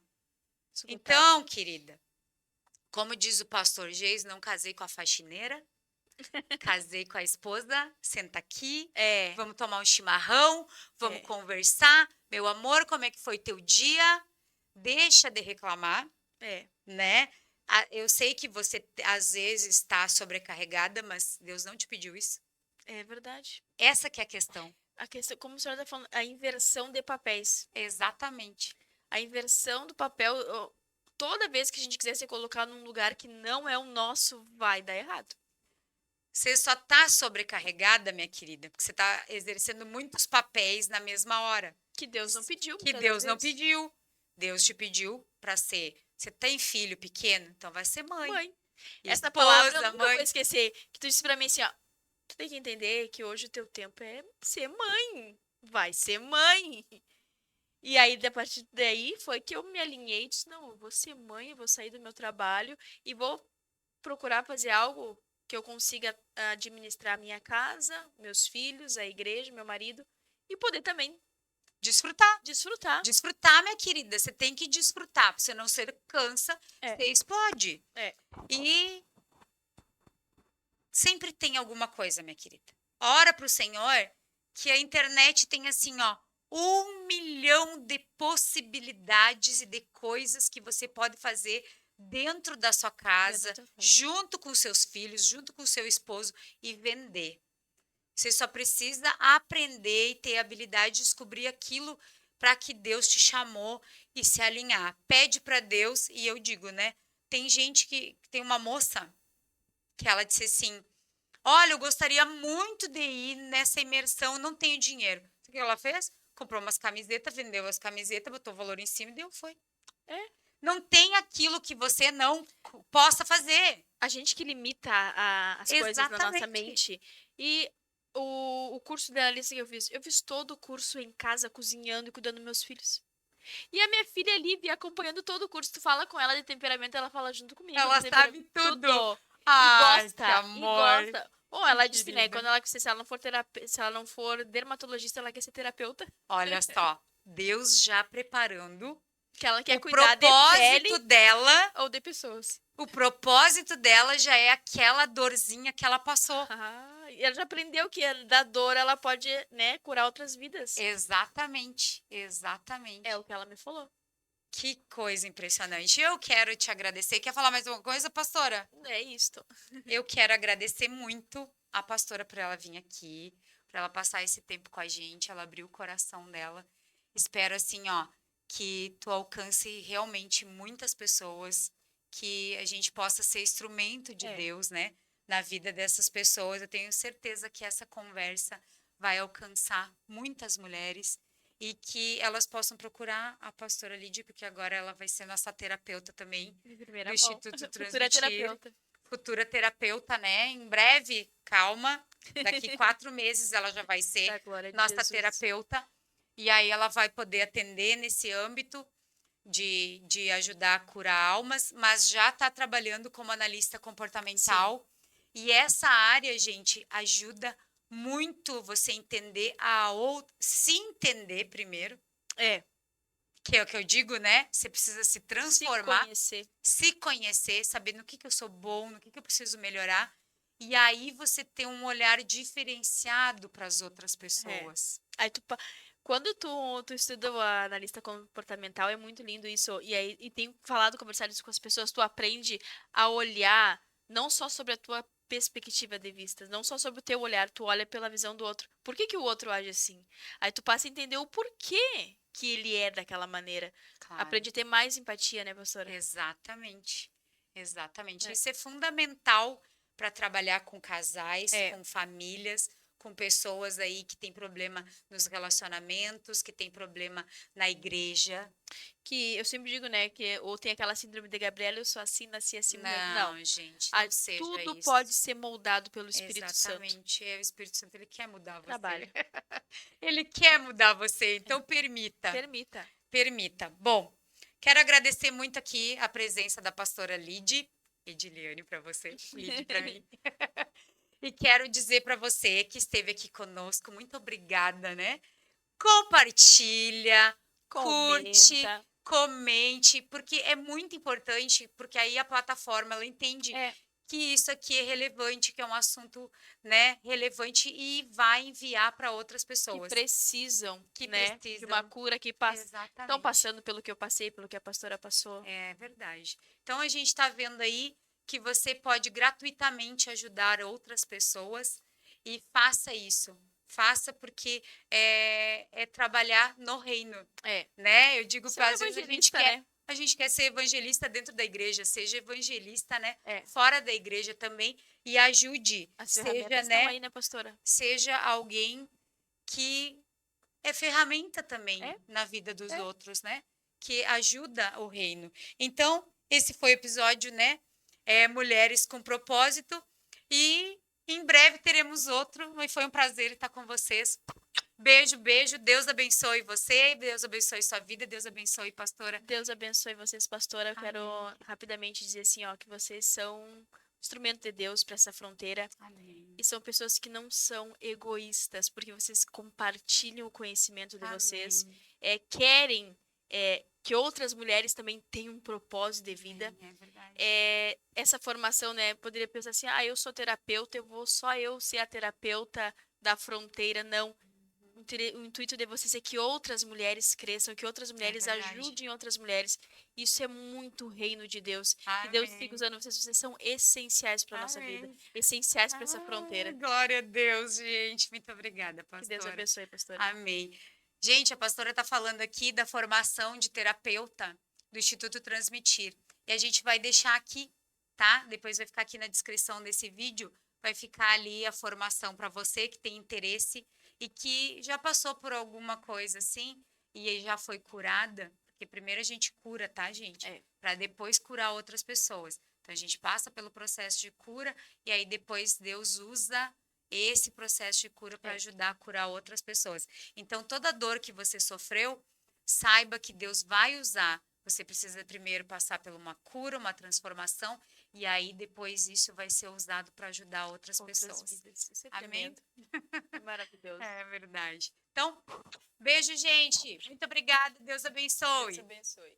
Então, querida, como diz o pastor Geis, não casei com a faxineira, casei com a esposa, senta aqui, vamos tomar um chimarrão, vamos conversar. Meu amor, como é que foi teu dia? Deixa de reclamar, né? Eu sei que você às vezes está sobrecarregada, mas Deus não te pediu isso. É verdade. Essa que é a questão. A questão, como a senhora está falando, a inversão de papéis. Exatamente. A inversão do papel, toda vez que a gente quiser se colocar num lugar que não é o nosso, vai dar errado. Você só está sobrecarregada, minha querida, porque você está exercendo muitos papéis na mesma hora. Que Deus não pediu. Que Deus não pediu. Deus te pediu para ser. Você tem filho pequeno, então vai ser mãe. Mãe. Esposa, Essa palavra eu nunca mãe. vou esquecer. Que tu disse pra mim assim, ó. Tu tem que entender que hoje o teu tempo é ser mãe. Vai ser mãe. E aí, a partir daí, foi que eu me alinhei e disse, não, eu vou ser mãe, eu vou sair do meu trabalho e vou procurar fazer algo que eu consiga administrar a minha casa, meus filhos, a igreja, meu marido, e poder também desfrutar. Desfrutar, minha querida. Você tem que desfrutar. Você não se cansa, você explode. E sempre tem alguma coisa, minha querida. Ora para o Senhor que a internet tem assim, ó, 1 milhão de possibilidades e de coisas que você pode fazer dentro da sua casa, tua casa. junto com seus filhos, junto com o seu esposo e vender. Você só precisa aprender e ter habilidade de descobrir aquilo para que Deus te chamou e se alinhar. Pede para Deus, e eu digo, né? Tem gente que tem uma moça que ela disse assim: olha, eu gostaria muito de ir nessa imersão, não tenho dinheiro. O que ela fez? Comprou umas camisetas, vendeu as camisetas, botou o valor em cima e deu, foi. É. Não tem aquilo que você não possa fazer. A gente que limita as coisas na nossa Exatamente. mente. E o curso da Alice que eu fiz todo o curso em casa, cozinhando e cuidando dos meus filhos. E a minha filha Lívia acompanhando todo o curso. Tu fala com ela de temperamento, ela fala junto comigo. Ela de temperamento, sabe tudo. E Ai, que gosta, e amor. gosta. Bom, ela Que disse, né, querida. quando ela se ela não for se ela não for dermatologista, ela quer ser terapeuta. Olha só, Deus já preparando Que ela quer o cuidar de propósito pele dela. ou de pessoas. O propósito dela já é aquela dorzinha que ela passou. Ah, e ela já aprendeu que da dor ela pode, né, curar outras vidas. Exatamente, exatamente. É o que ela me falou. Que coisa impressionante. Eu quero te agradecer. Quer falar mais alguma coisa, pastora? É isto. Eu quero agradecer muito a pastora por ela vir aqui, por ela passar esse tempo com a gente, ela abriu o coração dela. Espero assim, ó, que tu alcance realmente muitas pessoas, que a gente possa ser instrumento de Deus, né, na vida dessas pessoas. Eu tenho certeza que essa conversa vai alcançar muitas mulheres e que elas possam procurar a pastora Lídia, porque agora ela vai ser nossa terapeuta também Em primeira do mão. Instituto Futura Transmitir. terapeuta. Futura terapeuta, né? Em breve, calma. Daqui 4 meses ela já vai ser Da glória de nossa Jesus. terapeuta. E aí ela vai poder atender nesse âmbito de ajudar a curar almas, mas já está trabalhando como analista comportamental. E essa área, gente, ajuda muito você entender se entender primeiro, É, que é o que eu digo, né? Você precisa se se transformar, conhecer. se conhecer, saber no que eu sou bom, no que eu preciso melhorar. E aí você ter um olhar diferenciado para as outras pessoas. Aí quando tu estuda o analista comportamental, é muito lindo isso. E aí, e tem falado, conversado isso com as pessoas, tu aprende a olhar não só sobre a tua perspectiva de vista, não só sobre o teu olhar, tu olha pela visão do outro. Por que que o outro age assim? Aí tu passa a entender o porquê que ele é daquela maneira. Claro. Aprende a ter mais empatia, né, pastora? Exatamente. Exatamente. É. Isso é fundamental para trabalhar com casais, É. com famílias, com pessoas aí que têm problema nos relacionamentos, que têm problema na igreja. Que eu sempre digo, né, que ou tem aquela síndrome de Gabriela, eu sou assim, nasci assim mesmo. Não. Não, gente, Ah, não seja tudo isso. pode ser moldado pelo Espírito Santo. Exatamente. É, o Espírito Santo, ele quer mudar você. Trabalho. Ele quer mudar você, então permita. Permita. Permita. Bom, quero agradecer muito aqui a presença da pastora Ediliane para você, Lide para mim. E quero dizer para você que esteve aqui conosco, muito obrigada, né? Compartilha, curte, Comenta. comente, porque é muito importante, porque aí a plataforma ela entende É, que isso aqui é relevante, que é um assunto, né, relevante e vai enviar para outras que pessoas. precisam, Que né, de precisam. uma cura que estão Exatamente. passando pelo que eu passei, pelo que a pastora passou. É verdade. Então a gente está vendo aí que você pode gratuitamente ajudar outras pessoas e faça isso. Faça porque é trabalhar no reino, É. né? Eu digo Ser para um às vezes evangelista, né? a gente quer ser evangelista dentro da igreja, seja evangelista, né? É. Fora da igreja também e ajude, As seja, ferramentas né? estão aí, né, pastora? Seja alguém que é ferramenta também É. na vida dos É. outros, né? Que ajuda o reino. Então, esse foi o episódio, né? Mulheres com propósito. E em breve teremos outro. E foi um prazer estar com vocês. Beijo, beijo. Deus abençoe você. Deus abençoe sua vida. Deus abençoe, pastora. Deus abençoe vocês, pastora. Eu quero Amém. rapidamente dizer assim, ó, que vocês são instrumento de Deus para essa fronteira. Amém. E são pessoas que não são egoístas, porque vocês compartilham o conhecimento de vocês, querem que outras mulheres também tenham um propósito de vida. É verdade. Essa formação, né? Poderia pensar assim, eu sou terapeuta, só eu ser a terapeuta da fronteira. Não. o intuito de vocês é que outras mulheres cresçam, que outras mulheres verdade. ajudem outras mulheres. Isso é muito reino de Deus. Que Deus siga Amém. usando vocês. Vocês são essenciais para nossa vida. Amém. Essenciais para essa fronteira. Glória a Deus, gente. Muito obrigada, Que Deus pastora. abençoe, pastora. Amém. Gente, a pastora está falando aqui da formação de terapeuta do Instituto Transmitir. E a gente vai deixar aqui, tá? Depois vai ficar aqui na descrição desse vídeo. Vai ficar ali a formação para você que tem interesse e que já passou por alguma coisa assim e já foi curada. Porque primeiro a gente cura, tá, gente? Para depois curar outras pessoas. Então a gente passa pelo processo de cura e aí depois Deus usa esse processo de cura para ajudar a curar outras pessoas. Então, toda dor que você sofreu, saiba que Deus vai usar. Você precisa primeiro passar por uma cura, uma transformação, e aí depois isso vai ser usado para ajudar outras pessoas. Vidas. Isso é Amém? tremendo. É maravilhoso. É verdade. Então, beijo, gente. Muito obrigada. Deus abençoe. Deus abençoe.